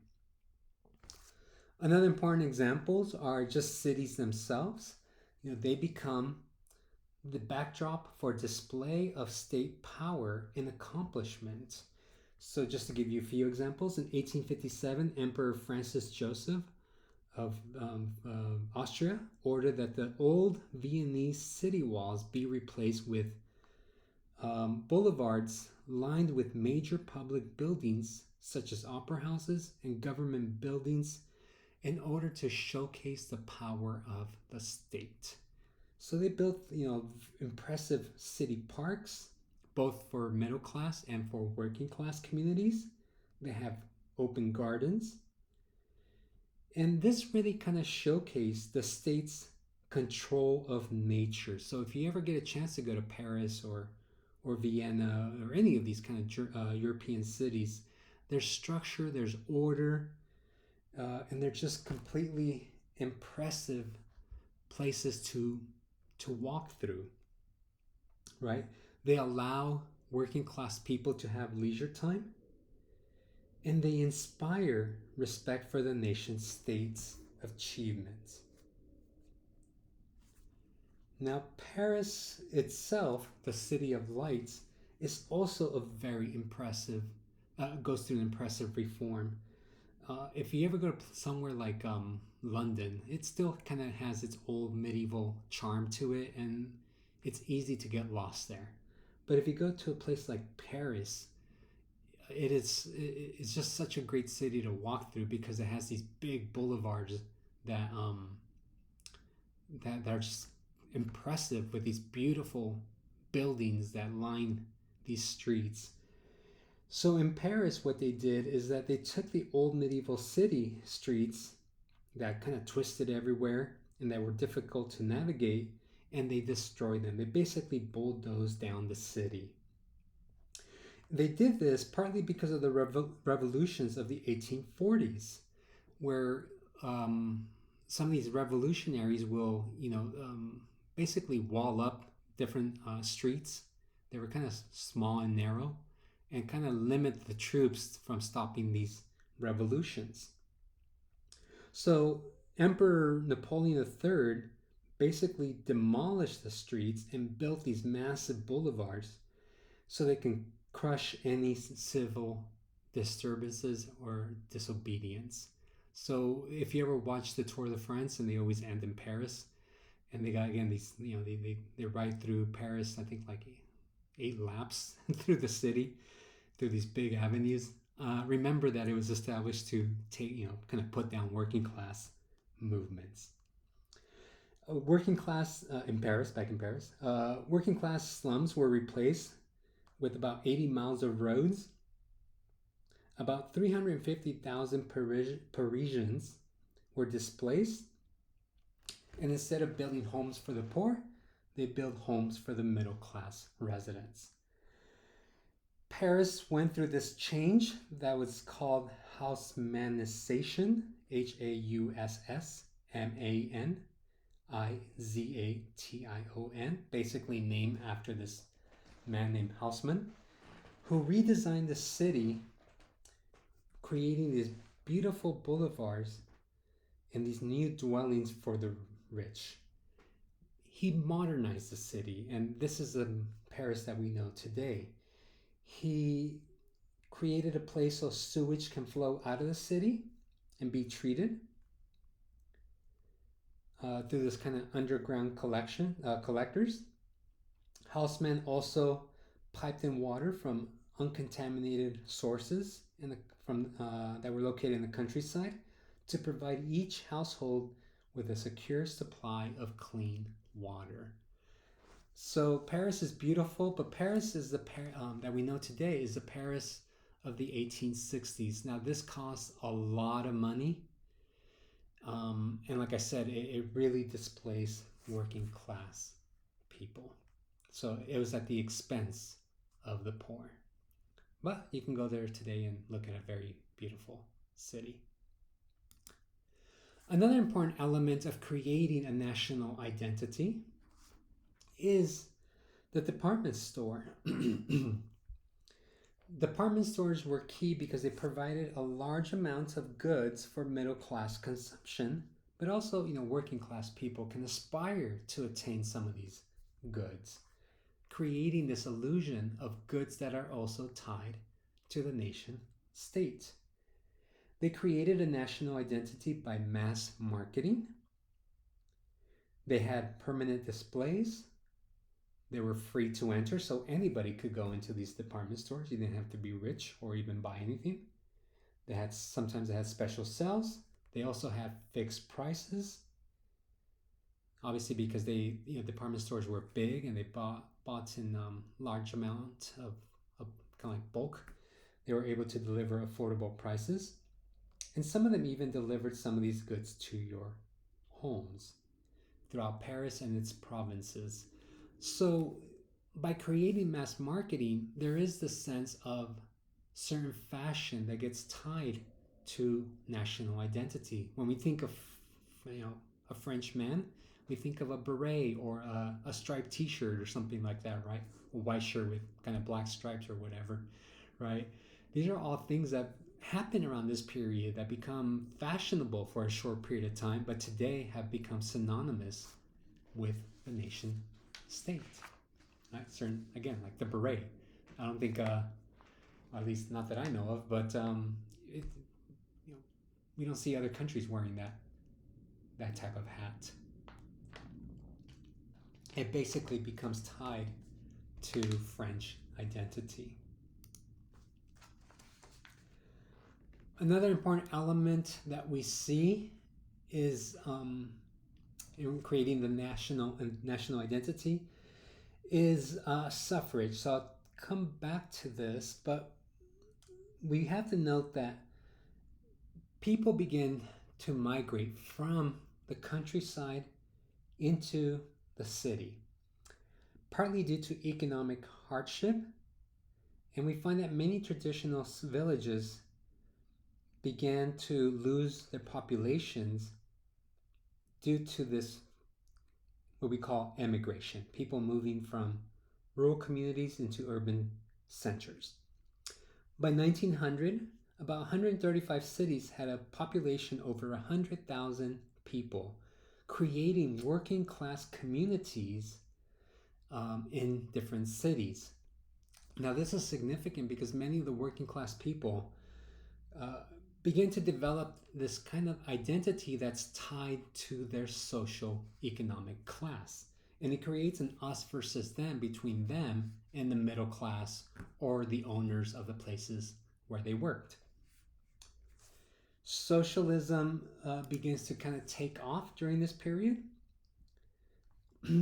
[SPEAKER 1] Another important examples are just cities themselves. They become the backdrop for display of state power and accomplishment. So just to give you a few examples, in 1857, Emperor Francis Joseph of Austria ordered that the old Viennese city walls be replaced with boulevards lined with major public buildings such as opera houses and government buildings in order to showcase the power of the state. So they built, impressive city parks, both for middle class and for working class communities. They have open gardens. And this really kind of showcased the state's control of nature. So if you ever get a chance to go to Paris or Vienna or any of these kind of European cities, there's structure, there's order, and they're just completely impressive places to walk through, right? They allow working class people to have leisure time, and they inspire respect for the nation state's achievements. Now, Paris itself, the city of lights, is also a very impressive, goes through an impressive reform. If you ever go to somewhere like London, it still kind of has its old medieval charm to it, and it's easy to get lost there. But if you go to a place like Paris, it's just such a great city to walk through because it has these big boulevards that are just impressive with these beautiful buildings that line these streets. So in Paris, what they did is that they took the old medieval city streets that kind of twisted everywhere and that were difficult to navigate, and they destroyed them. They basically bulldozed down the city. They did this partly because of the revolutions of the 1840s, where some of these revolutionaries will, basically wall up different streets. They were kind of small and narrow, and kind of limit the troops from stopping these revolutions. So Emperor Napoleon III basically demolished the streets and built these massive boulevards so they can crush any civil disturbances or disobedience. So if you ever watch the Tour de France, and they always end in Paris, and they got, again, these, they ride through Paris, I think like 8 laps through the city, through these big avenues. Remember that it was established to take, kind of put down working class movements. Working class back in Paris, working class slums were replaced with about 80 miles of roads. About 350,000 Parisians were displaced, and instead of building homes for the poor, they built homes for the middle class residents. Paris went through this change that was called Haussmanization, Haussmanization, basically named after this man named Haussmann, who redesigned the city, creating these beautiful boulevards and these new dwellings for the rich. He modernized the city, and this is the Paris that we know today. He created a place so sewage can flow out of the city and be treated through this kind of underground collectors. Haussmann also piped in water from uncontaminated sources that were located in the countryside to provide each household with a secure supply of clean water. So Paris is beautiful, but Paris is the that we know today is the Paris of the 1860s. Now this costs a lot of money, and like I said, it really displays working class people. So it was at the expense of the poor. But you can go there today and look at a very beautiful city. Another important element of creating a national identity is the department store. Department stores were key because they provided a large amount of goods for middle class consumption, but also, working class people can aspire to attain some of these goods, creating this illusion of goods that are also tied to the nation state. They created a national identity by mass marketing. They had permanent displays. They were free to enter, so anybody could go into these department stores. You didn't have to be rich or even buy anything. Sometimes they had special sales. They also had fixed prices. Obviously, because department stores were big and they bought in large amount of kind of like bulk, they were able to deliver affordable prices. And some of them even delivered some of these goods to your homes throughout Paris and its provinces. So by creating mass marketing, there is this sense of certain fashion that gets tied to national identity. When we think of a French man, we think of a beret or a striped t-shirt or something like that, right? A white shirt with kind of black stripes or whatever, right? These are all things that happen around this period that become fashionable for a short period of time, but today have become synonymous with the nation state. Right? Certain, again, like the beret. I don't think, at least not that I know of, but we don't see other countries wearing that type of hat. It basically becomes tied to French identity. Another important element that we see is in creating the national identity is suffrage. So I'll come back to this, but we have to note that people begin to migrate from the countryside into the city, partly due to economic hardship, and we find that many traditional villages began to lose their populations due to this, what we call emigration, people moving from rural communities into urban centers. By 1900, about 135 cities had a population over 100,000 people, creating working class communities in different cities. Now, this is significant because many of the working class people begin to develop this kind of identity that's tied to their social economic class. And it creates an us versus them between them and the middle class or the owners of the places where they worked. Socialism begins to kind of take off during this period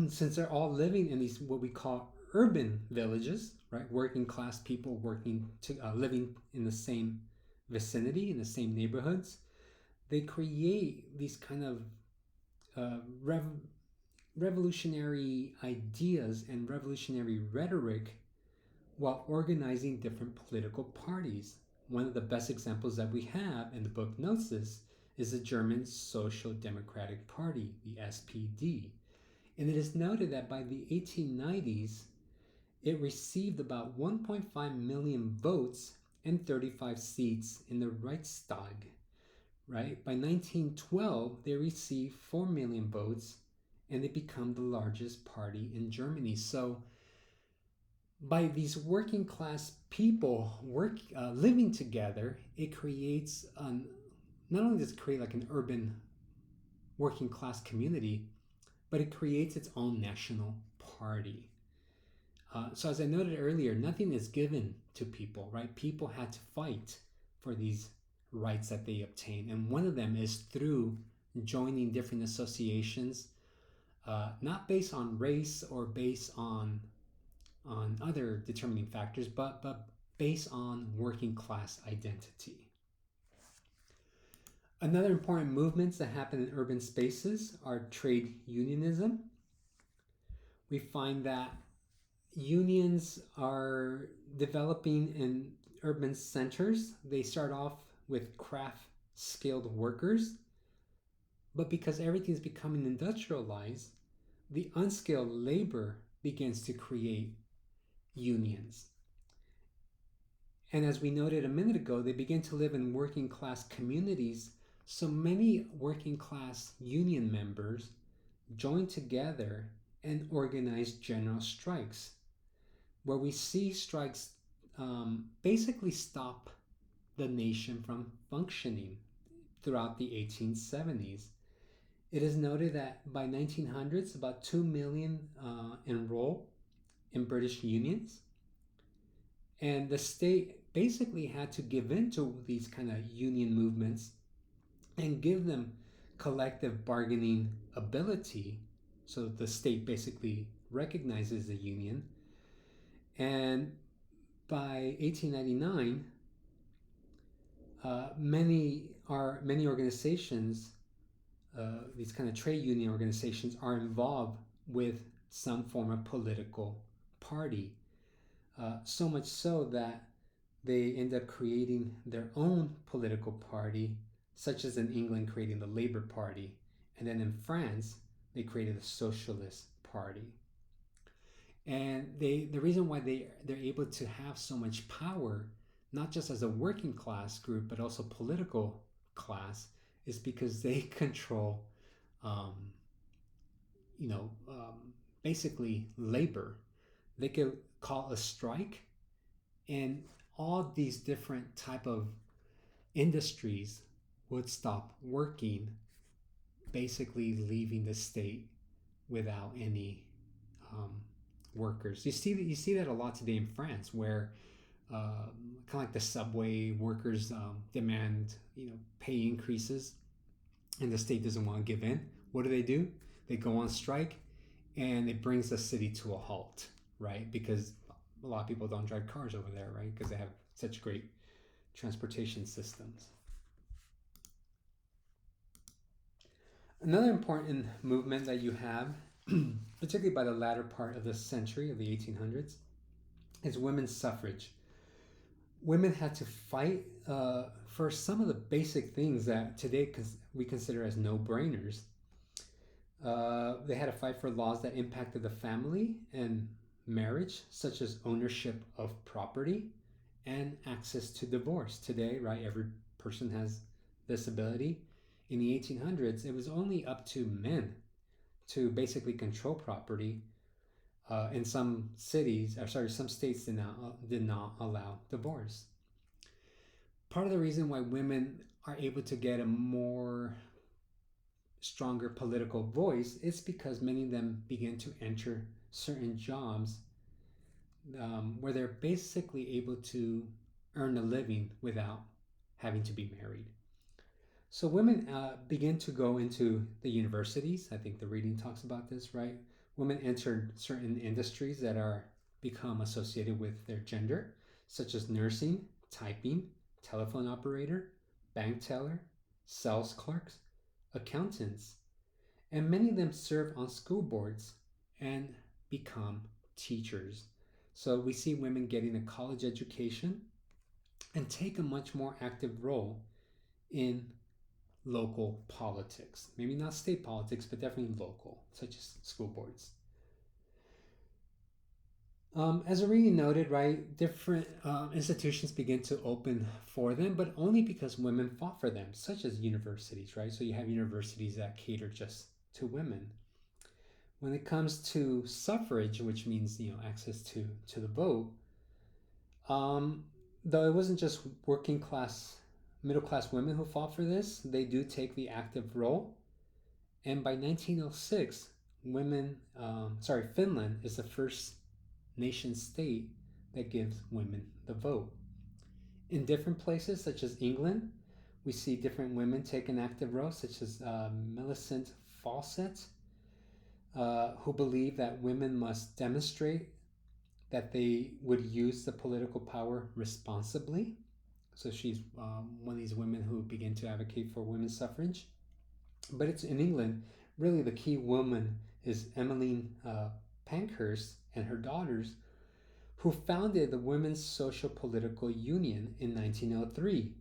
[SPEAKER 1] since they're all living in these what we call urban villages, right? Working class people living in the same vicinity, in the same neighborhoods. They create these kind of revolutionary ideas and revolutionary rhetoric while organizing different political parties. One of the best examples that we have, and the book notes this, is the German Social Democratic Party, the SPD. And it is noted that by the 1890s, it received about 1.5 million votes and 35 seats in the Reichstag. Right? By 1912, they received 4 million votes and they become the largest party in Germany. So by these working class people living together, it creates not only does it create like an urban working class community, but it creates its own national party. So as I noted earlier, nothing is given to people, right? People had to fight for these rights that they obtain, and one of them is through joining different associations, not based on race or based on other determining factors, but based on working class identity. Another important movements that happen in urban spaces are trade unionism. We find that unions are developing in urban centers. They start off with craft skilled workers, but because everything's becoming industrialized, the unskilled labor begins to create unions. And as we noted a minute ago, they begin to live in working class communities. So many working class union members join together and organize general strikes, where we see strikes basically stop the nation from functioning throughout the 1870s. It is noted that by 1900s, about 2 million enroll in British unions, and the state basically had to give in to these kind of union movements and give them collective bargaining ability. So the state basically recognizes the union. And by 1899, many organizations, these kind of trade union organizations, are involved with some form of political party. So much so that they end up creating their own political party, such as in England creating the Labour Party, and then in France they created the Socialist Party. And the reason why they're able to have so much power, not just as a working class group but also political class, is because they control, um, basically labor. They could call a strike, and all these different type of industries would stop working, basically leaving the state without any workers. You see that a lot today in France, where kind of like the subway workers demand pay increases, and the state doesn't want to give in. What do? They go on strike, and it brings the city to a halt, right? Because a lot of people don't drive cars over there, right? Because they have such great transportation systems. Another important movement that you have, particularly by the latter part of the century of the 1800s, is women's suffrage. Women had to fight for some of the basic things that today we consider as no-brainers. They had to fight for laws that impacted the family and marriage, such as ownership of property and access to divorce. Today, right, every person has this ability. In the 1800s, it was only up to men to basically control property. In some some states did not allow divorce. Part of the reason why women are able to get a more stronger political voice is because many of them begin to enter certain jobs where they're basically able to earn a living without having to be married. So women begin to go into the universities. I think the reading talks about this, right? Women enter certain industries that are become associated with their gender, such as nursing, typing, telephone operator, bank teller, sales clerks, accountants, and many of them serve on school boards and become teachers. So we see women getting a college education and take a much more active role in local politics. Maybe not state politics, but definitely local, such as school boards. As already noted, right, different institutions begin to open for them, but only because women fought for them, such as universities, right? So you have universities that cater just to women. When it comes to suffrage, which means access to the vote, though it wasn't just working class, middle class women who fought for this, they do take the active role. And by 1906, Finland is the first nation state that gives women the vote. In different places, such as England, we see different women take an active role, such as Millicent Fawcett, who believe that women must demonstrate that they would use the political power responsibly. So she's one of these women who begin to advocate for women's suffrage. But it's in England, really the key woman is Emmeline Pankhurst and her daughters, who founded the Women's Social Political Union in 1903.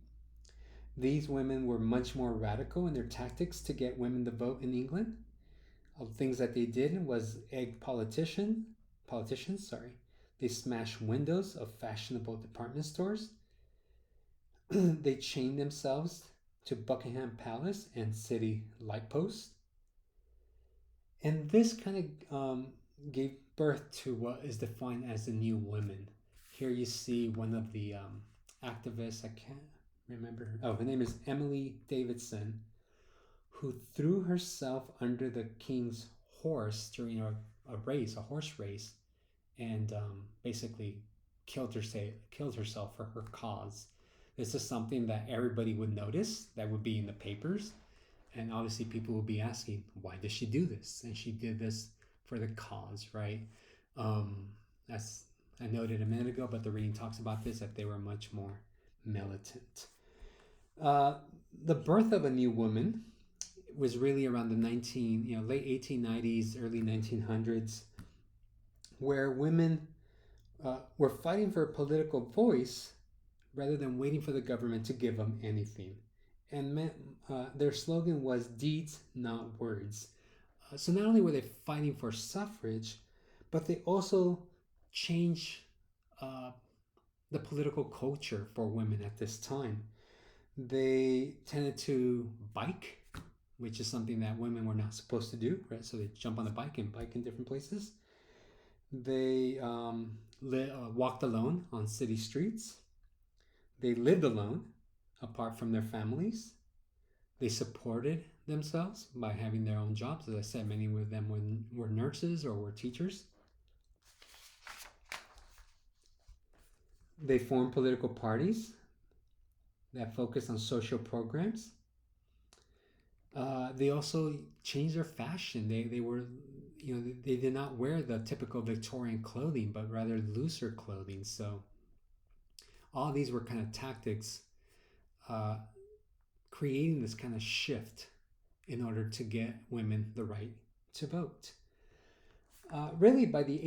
[SPEAKER 1] These women were much more radical in their tactics to get women to vote in England. Things that they did was egg politicians, sorry. They smashed windows of fashionable department stores. They chained themselves to Buckingham Palace and city light posts. And this kind of gave birth to what is defined as the New Women. Here you see one of the activists, I can't remember her. Oh, her name is Emily Davidson, who threw herself under the king's horse during a horse race, and basically killed herself for her cause. This is something that everybody would notice, that would be in the papers, and obviously people will be asking, why does she do this? And she did this for the cause, right? As I noted a minute ago, but the reading talks about this, that they were much more militant. The birth of a new woman was really around the late 1890s, early 1900s, where women were fighting for a political voice rather than waiting for the government to give them anything. And their slogan was deeds, not words. So not only were they fighting for suffrage, but they also changed the political culture for women at this time. They tended to bike, which is something that women were not supposed to do, right? So they jump on the bike and bike in different places. They walked alone on city streets. They lived alone, apart from their families. They supported themselves by having their own jobs. As I said, many of them were nurses or were teachers. They formed political parties that focused on social programs. They also changed their fashion. They were, they did not wear the typical Victorian clothing, but rather looser clothing. So all these were kind of tactics creating this kind of shift in order to get women the right to vote. Really, by the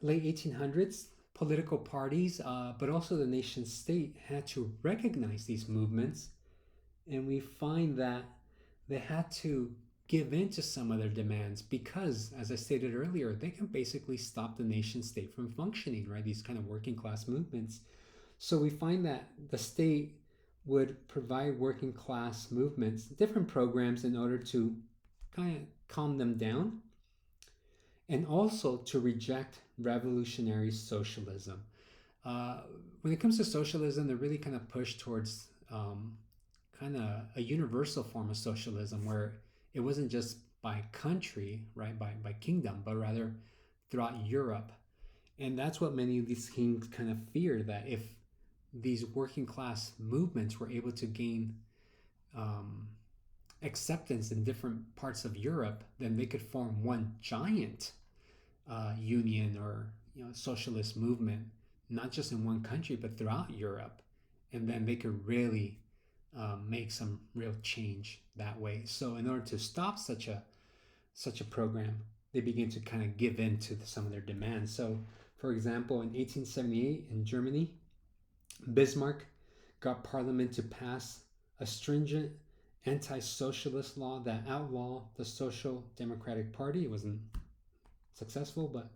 [SPEAKER 1] late 1800s, political parties, but also the nation state, had to recognize these movements, and we find that they had to give in to some of their demands because, as I stated earlier, they can basically stop the nation state from functioning, right? These kind of working class movements. So we find that the state would provide working class movements different programs in order to kind of calm them down, and also to reject revolutionary socialism. When it comes to socialism, they're really kind of pushed towards kind of a universal form of socialism where it wasn't just by country, right, by kingdom, but rather throughout Europe. And that's what many of these kings kind of feared, that if these working class movements were able to gain acceptance in different parts of Europe, then they could form one giant union or socialist movement, not just in one country but throughout Europe, and then they could really make some real change that way. So in order to stop such a program, they began to kind of give in to some of their demands. So, for example, in 1878 in Germany, Bismarck got Parliament to pass a stringent anti-socialist law that outlawed the Social Democratic Party. It wasn't successful, but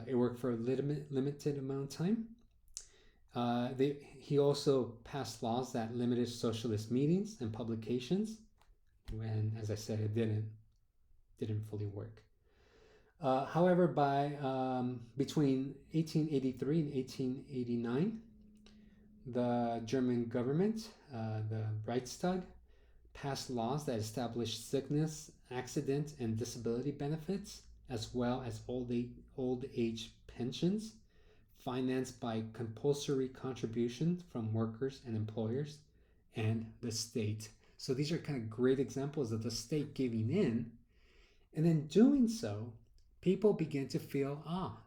[SPEAKER 1] it worked for a limited amount of time. He also passed laws that limited socialist meetings and publications, when, as I said, it didn't fully work. However, by between 1883 and 1889, the German government, the Reichstag, passed laws that established sickness, accident, and disability benefits, as well as old age pensions, financed by compulsory contributions from workers and employers and the state. So these are kind of great examples of the state giving in. And in doing so, people begin to feel,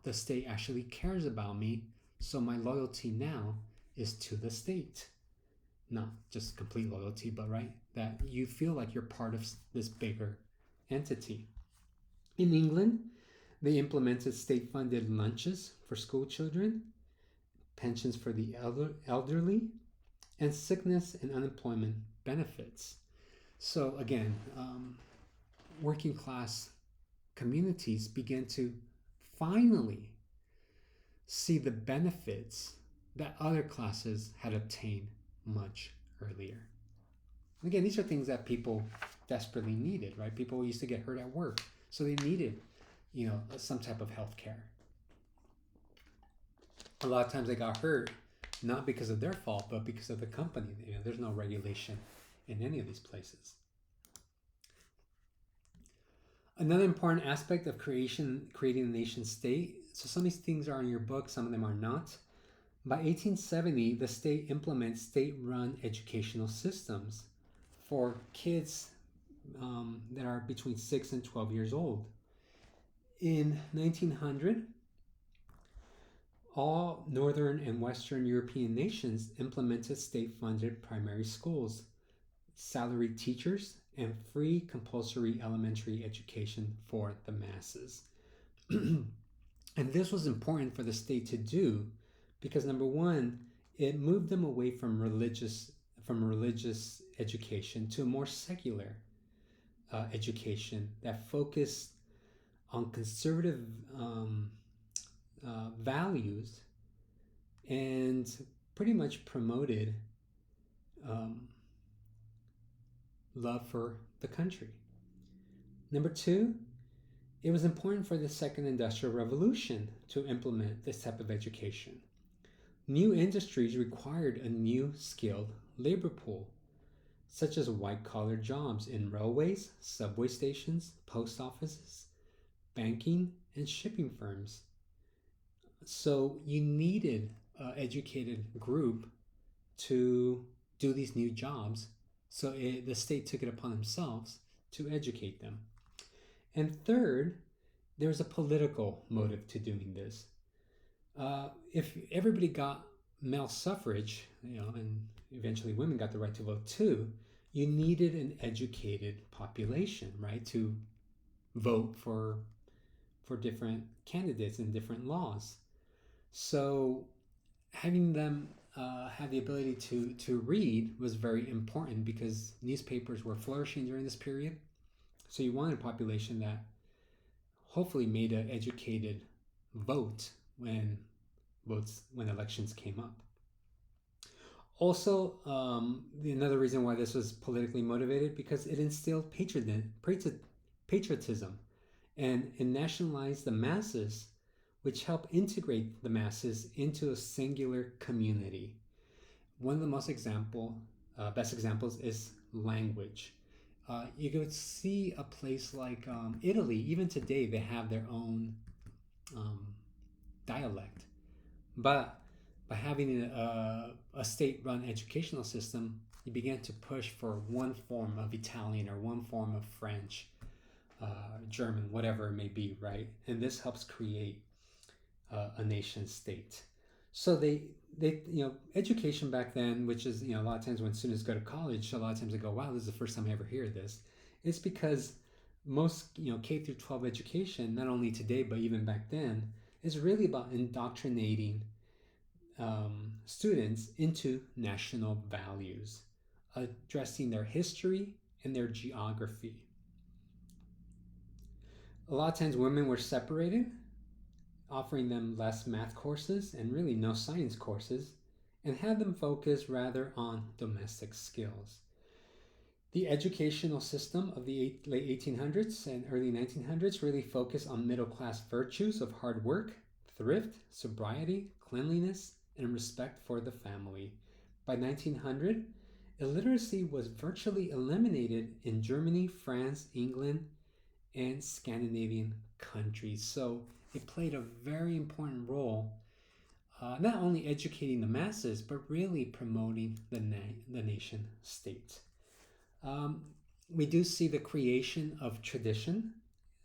[SPEAKER 1] the state actually cares about me, so my loyalty now is to the state. Not just complete loyalty, but right, that you feel like you're part of this bigger entity. In England, they implemented state-funded lunches for school children, pensions for the elderly, and sickness and unemployment benefits. So, again, working class communities began to finally see the benefits that other classes had obtained much earlier. Again, these are things that people desperately needed, right? People used to get hurt at work, so they needed, some type of health care. A lot of times they got hurt not because of their fault, but because of the company. There's no regulation in any of these places. Another important aspect of creating a nation state. So some of these things are in your book, some of them are not. By 1870, the state implements state-run educational systems for kids that are between 6 and 12 years old. In 1900, all Northern and Western European nations implemented state-funded primary schools, salaried teachers, and free compulsory elementary education for the masses. And this was important for the state to do because, number one, it moved them away from religious education to a more secular education that focused on conservative values and pretty much promoted love for the country. Number two, it was important for the Second Industrial Revolution to implement this type of education. New industries required a new skilled labor pool, such as white-collar jobs in railways, subway stations, post offices, banking, and shipping firms. So you needed an educated group to do these new jobs. So the state took it upon themselves to educate them. And third, there's a political motive to doing this. If everybody got male suffrage, and eventually women got the right to vote too, you needed an educated population, right, to vote for different candidates and different laws. So having them have the ability to read was very important because newspapers were flourishing during this period. So you wanted a population that hopefully made an educated vote when elections came up. Also, another reason why this was politically motivated because it instilled patriotism and nationalized the masses, which helped integrate the masses into a singular community. One of the best examples is language. You could see a place like Italy, even today, they have their own dialect. But by having a state-run educational system, you began to push for one form of Italian or one form of French, German, whatever it may be, right? And this helps create a nation state. So they education back then, which is a lot of times when students go to college, a lot of times they go, wow, this is the first time I ever hear this. It's because most K through 12 education, not only today but even back then, is really about indoctrinating students into national values, addressing their history and their geography. A lot of times women were separated, offering them less math courses and really no science courses, and had them focus rather on domestic skills. The educational system of the late 1800s and early 1900s really focused on middle-class virtues of hard work, thrift, sobriety, cleanliness, and respect for the family. By 1900, illiteracy was virtually eliminated in Germany, France, England, and Scandinavian countries. So it played a very important role, not only educating the masses, but really promoting the nation state. We do see the creation of tradition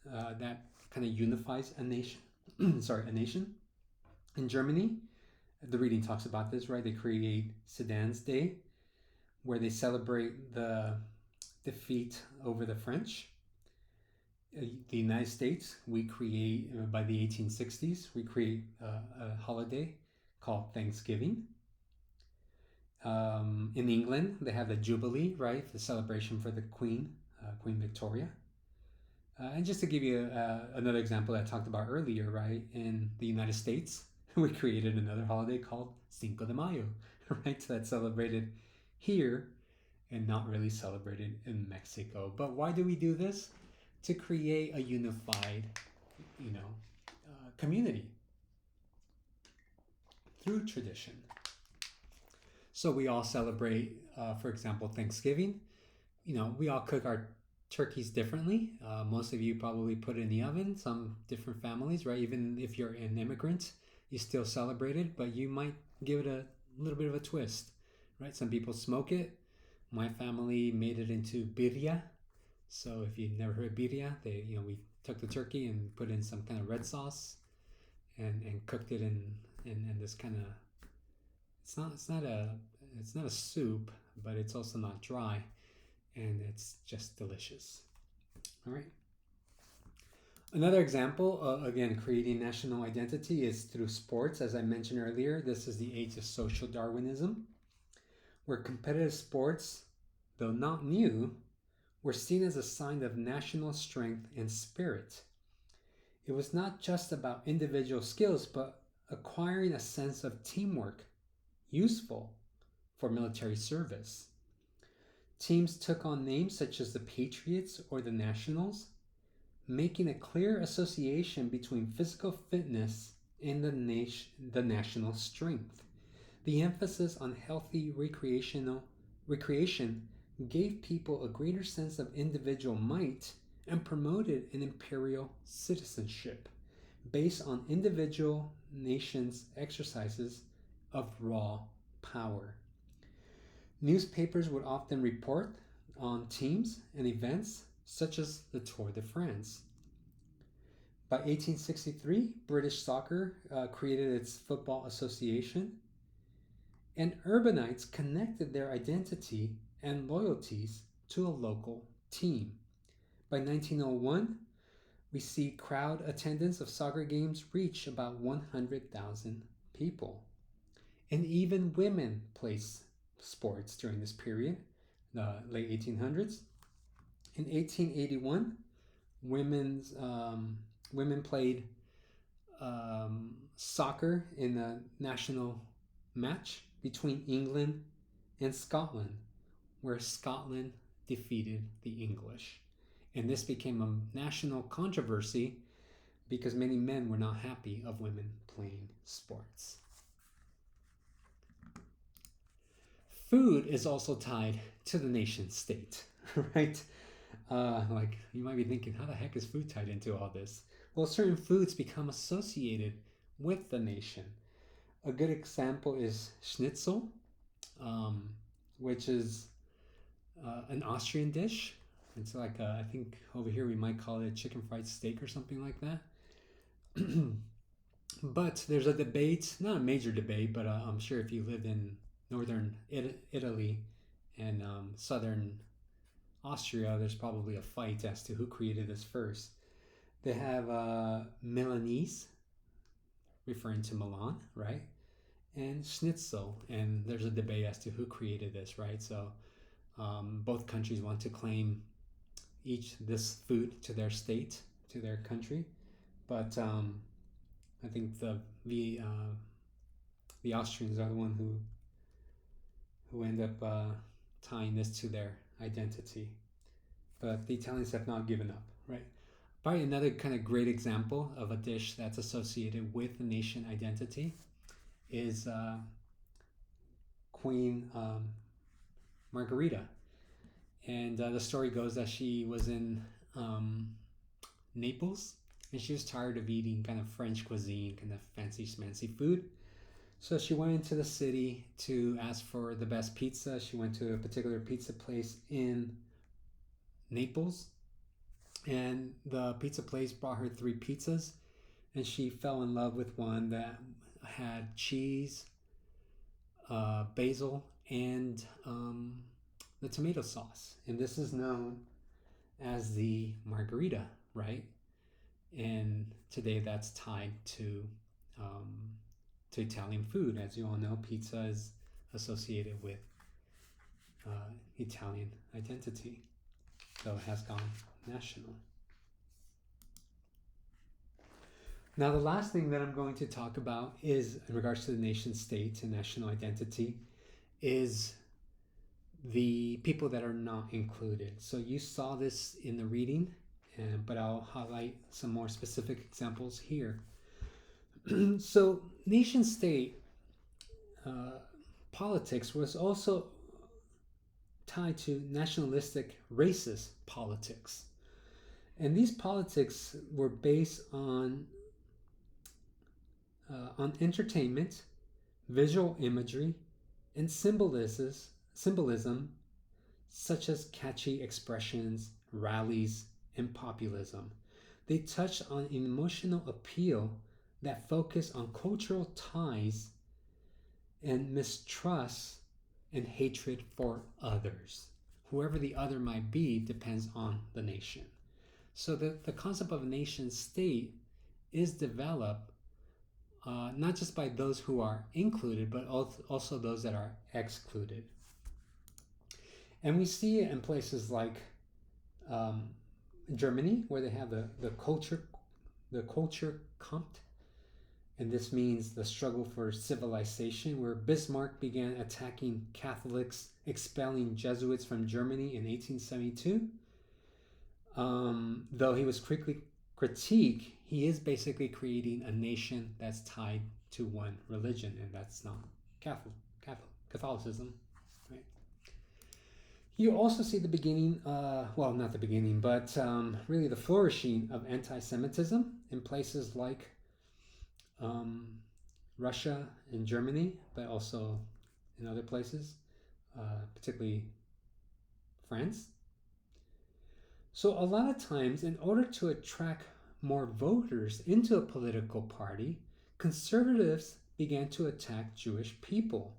[SPEAKER 1] that kind of unifies a nation. a nation. In Germany, the reading talks about this, right? They create Sedan's Day, where they celebrate the defeat over the French. The United States, we create, by the 1860s, we create a holiday called Thanksgiving. In England, they have the Jubilee, right? The celebration for the Queen, Queen Victoria. And just to give you another example that I talked about earlier, right? In the United States, we created another holiday called Cinco de Mayo, right? That's celebrated here and not really celebrated in Mexico. But why do we do this? To create a unified, community through tradition. So we all celebrate, for example, Thanksgiving. We all cook our turkeys differently. Most of you probably put it in the oven. Some different families, right? Even if you're an immigrant, you still celebrate it, but you might give it a little bit of a twist, right? Some people smoke it. My family made it into birria. So if you've never heard of birria, we took the turkey and put in some kind of red sauce and cooked it in this kind of, it's not a soup, but it's also not dry, and it's just delicious. All right. Another example, again, creating national identity is through sports. As I mentioned earlier, this is the age of social Darwinism, where competitive sports, though not new, were seen as a sign of national strength and spirit. It was not just about individual skills, but acquiring a sense of teamwork, useful for military service. Teams took on names such as the Patriots or the Nationals, making a clear association between physical fitness and the national strength. The emphasis on healthy recreation gave people a greater sense of individual might and promoted an imperial citizenship based on individual nations' exercises of raw power. Newspapers would often report on teams and events such as the Tour de France. By 1863, British soccer created its football association, and urbanites connected their identity and loyalties to a local team. By 1901, we see crowd attendance of soccer games reach about 100,000 people. And even women played sports during this period, the late 1800s. In 1881, women played soccer in a national match between England and Scotland, where Scotland defeated the English. And this became a national controversy because many men were not happy of women playing sports. Food is also tied to the nation state, right? Like you might be thinking, how the heck is food tied into all this? Well, certain foods become associated with the nation. A good example is schnitzel, which is an Austrian dish. It's like I think over here we might call it chicken fried steak or something like that. But there's a debate, not a major debate, but I'm sure if you lived in northern Italy and southern Austria, there's probably a fight as to who created this first. They have Milanese, referring to Milan, right? And schnitzel, and there's a debate as to who created this, right? So both countries want to claim this food to their state, to their country, but I think the Austrians are the one who end up tying this to their identity. But the Italians have not given up, right? Probably another kind of great example of a dish that's associated with the nation identity is Queen Margherita. And the story goes that she was in Naples and she was tired of eating kind of French cuisine, kind of fancy schmancy food. So she went into the city to ask for the best pizza. She went to a particular pizza place in Naples, and the pizza place brought her 3 pizzas, and she fell in love with one that had cheese, basil, and the tomato sauce. And this is known as the margarita, right? And today that's tied to Italian food. As you all know, pizza is associated with Italian identity, though it has gone national. Now, the last thing that I'm going to talk about is, in regards to the nation state and national identity, is the people that are not included. So you saw this in the reading, but I'll highlight some more specific examples here. So nation state politics was also tied to nationalistic racist politics. And these politics were based on entertainment, visual imagery, and symbolism such as catchy expressions, rallies, and populism. They touch on an emotional appeal that focus on cultural ties and mistrust and hatred for others. Whoever the other might be depends on the nation. So the concept of a nation state is developed not just by those who are included, but also those that are excluded. And we see it in places like Germany, where they have the culture Kampf, and this means the struggle for civilization, where Bismarck began attacking Catholics, expelling Jesuits from Germany in 1872. Though he was quickly critiqued, he is basically creating a nation that's tied to one religion, and that's not Catholicism. Right? You also see the beginning, well, not the beginning, but really the flourishing of anti-Semitism in places like Russia and Germany, but also in other places, particularly France. So a lot of times, in order to attract more voters into a political party, conservatives began to attack Jewish people.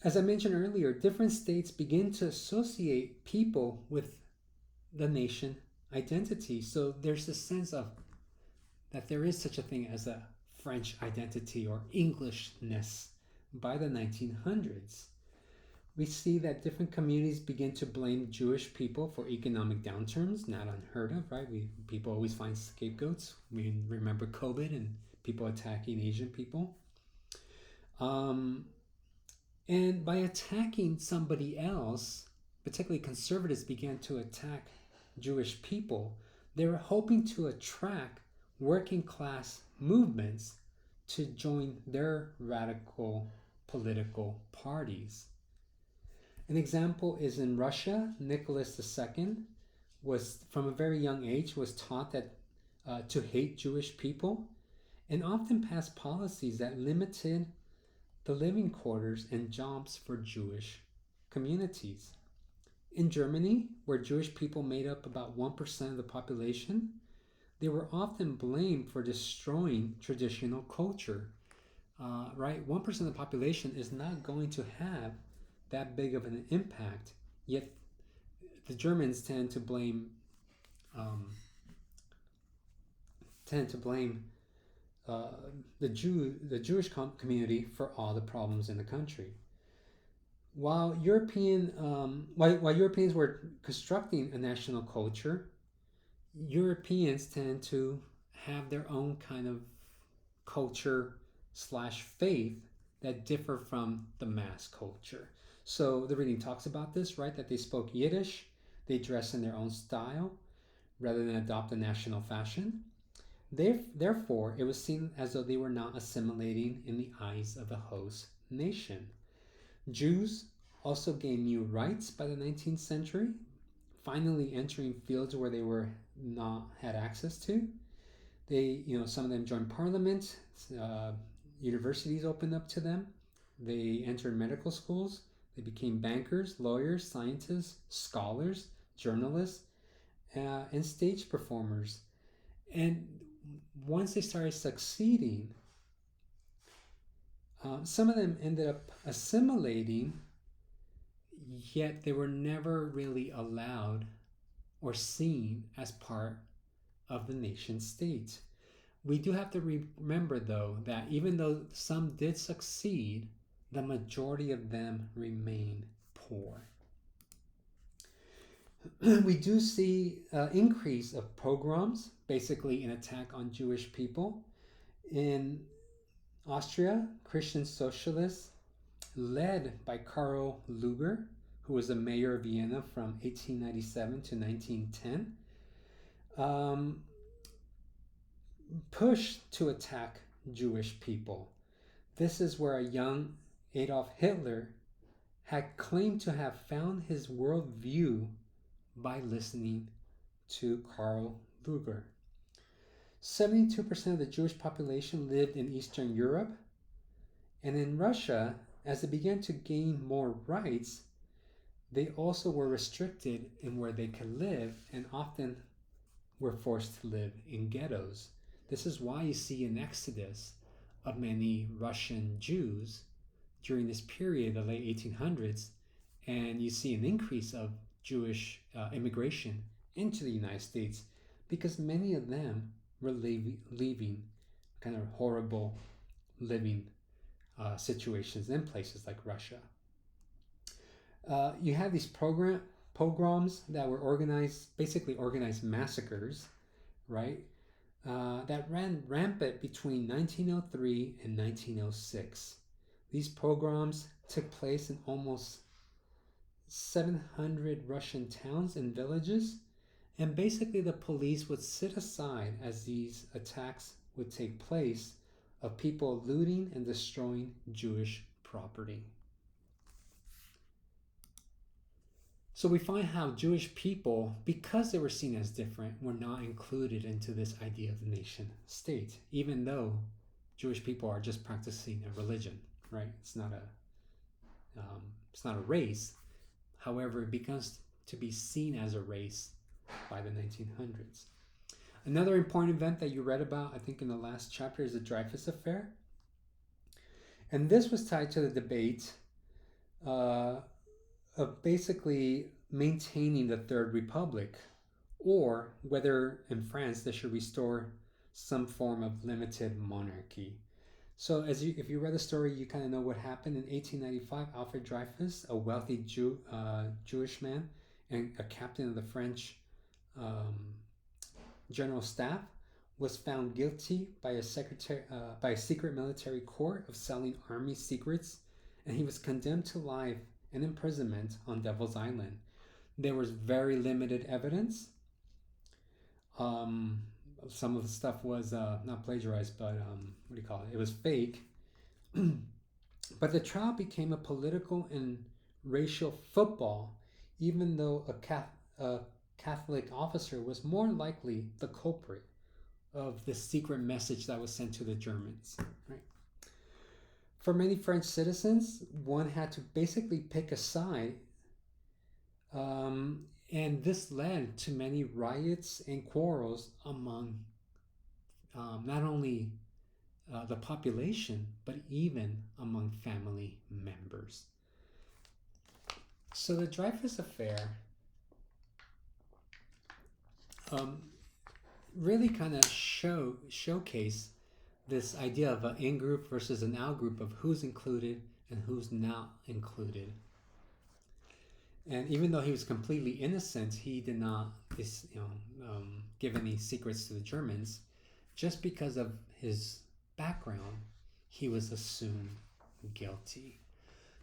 [SPEAKER 1] As I mentioned earlier, different states begin to associate people with the nation identity. So there's this sense of that there is such a thing as a French identity or Englishness by the 1900s. We see that different communities begin to blame Jewish people for economic downturns, not unheard of, right? People always find scapegoats. We remember COVID and people attacking Asian people. And by attacking somebody else, particularly conservatives began to attack Jewish people. They were hoping to attract working class movements to join their radical political parties. An example is in Russia. Nicholas II was, from a very young age, was taught that to hate Jewish people, and often passed policies that limited the living quarters and jobs for Jewish communities. In Germany, where Jewish people made up about 1% of the population, they were often blamed for destroying traditional culture. Right? 1% of the population is not going to have that big of an impact, yet the Germans tend to blame the Jewish community for all the problems in the country. While Europeans were constructing a national culture, Europeans tend to have their own kind of culture / faith that differ from the mass culture. So the reading talks about this, right? That they spoke Yiddish, they dress in their own style rather than adopt a national fashion. Therefore, it was seen as though they were not assimilating in the eyes of the host nation. Jews also gained new rights by the 19th century, finally entering fields where they were not had access to. Some of them joined parliament, universities opened up to them, they entered medical schools, they became bankers, lawyers, scientists, scholars, journalists, and stage performers. And once they started succeeding, some of them ended up assimilating, yet they were never really allowed or seen as part of the nation state. We do have to remember, though, that even though some did succeed, the majority of them remain poor. We do see an increase of pogroms, basically an attack on Jewish people. In Austria, Christian socialists, led by Karl Lueger, who was the mayor of Vienna from 1897 to 1910, pushed to attack Jewish people. This is where a young Adolf Hitler had claimed to have found his worldview by listening to Karl Lueger. 72% of the Jewish population lived in Eastern Europe, and in Russia, as they began to gain more rights, they also were restricted in where they could live and often were forced to live in ghettos. This is why you see an exodus of many Russian Jews during this period, the late 1800s, and you see an increase of Jewish immigration into the United States because many of them were leaving kind of horrible living situations in places like Russia. You have these pogroms that were organized, basically organized massacres, right? That ran rampant between 1903 and 1906. These pogroms took place in almost 700 Russian towns and villages, and basically the police would sit aside as these attacks would take place of people looting and destroying Jewish property. So we find how Jewish people, because they were seen as different, were not included into this idea of the nation state, even though Jewish people are just practicing a religion, right? It's not a race. However, it becomes to be seen as a race by the 1900s. Another important event that you read about, I think in the last chapter, is the Dreyfus Affair. And this was tied to the debate of basically maintaining the Third Republic, or whether in France they should restore some form of limited monarchy. So if you read the story, you kind of know what happened. In 1895, Alfred Dreyfus, a wealthy Jewish man and a captain of the French general staff, was found guilty by a secret military court of selling army secrets, and he was condemned to life and imprisonment on Devil's Island. There was very limited evidence. Some of the stuff was not plagiarized, but what do you call it? It was fake. But the trial became a political and racial football, even though a Catholic officer was more likely the culprit of the secret message that was sent to the Germans. Right? For many French citizens, one had to basically pick a side, and this led to many riots and quarrels among not only the population, but even among family members. So the Dreyfus Affair really kind of showcase this idea of an in-group versus an out-group, of who's included and who's not included. And even though he was completely innocent, he did not give any secrets to the Germans. Just because of his background, he was assumed guilty.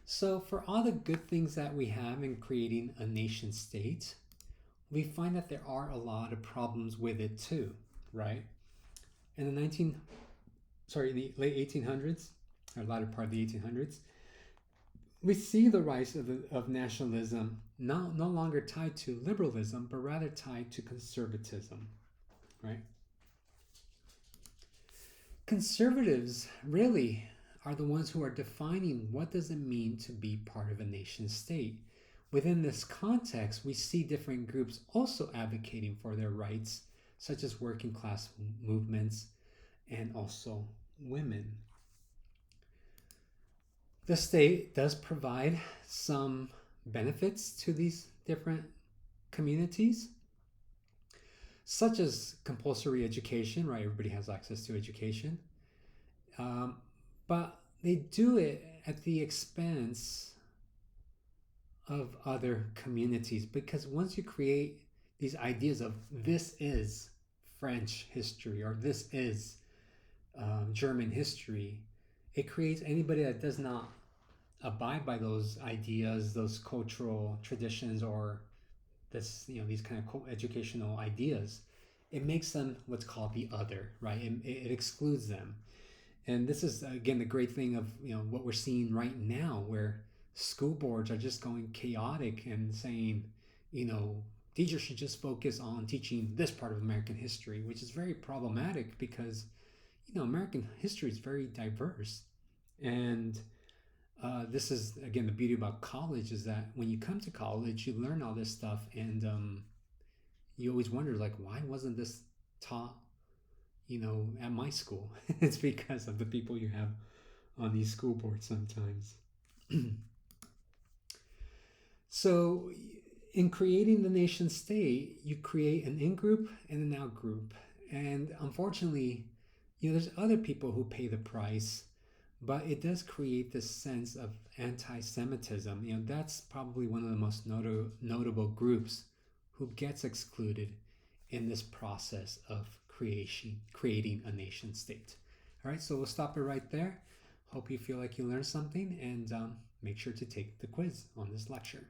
[SPEAKER 1] So for all the good things that we have in creating a nation state, we find that there are a lot of problems with it too, right? In the late 1800s, or latter part of the 1800s, we see the rise of nationalism no longer tied to liberalism, but rather tied to conservatism, right? Conservatives really are the ones who are defining what does it mean to be part of a nation state. Within this context, we see different groups also advocating for their rights, such as working class movements and also women. The state does provide some benefits to these different communities, such as compulsory education, right? Everybody has access to education. Um, but they do it at the expense of other communities, because once you create these ideas of this is French history or this is German history, it creates anybody that does not abide by those ideas, those cultural traditions, or this, these kind of educational ideas. It makes them what's called the other, right? It excludes them. And this is again the great thing of what we're seeing right now, where school boards are just going chaotic and saying, you know, teachers should just focus on teaching this part of American history, which is very problematic because American history is very diverse. And this is again the beauty about college, is that when you come to college, you learn all this stuff, and you always wonder, like, why wasn't this taught at my school? It's because of the people you have on these school boards sometimes. So, in creating the nation state, you create an in group and an out group. And unfortunately, there's other people who pay the price, but it does create this sense of anti Semitism. That's probably one of the most notable groups who gets excluded in this process of creating a nation state. All right, so we'll stop it right there. Hope you feel like you learned something, and make sure to take the quiz on this lecture.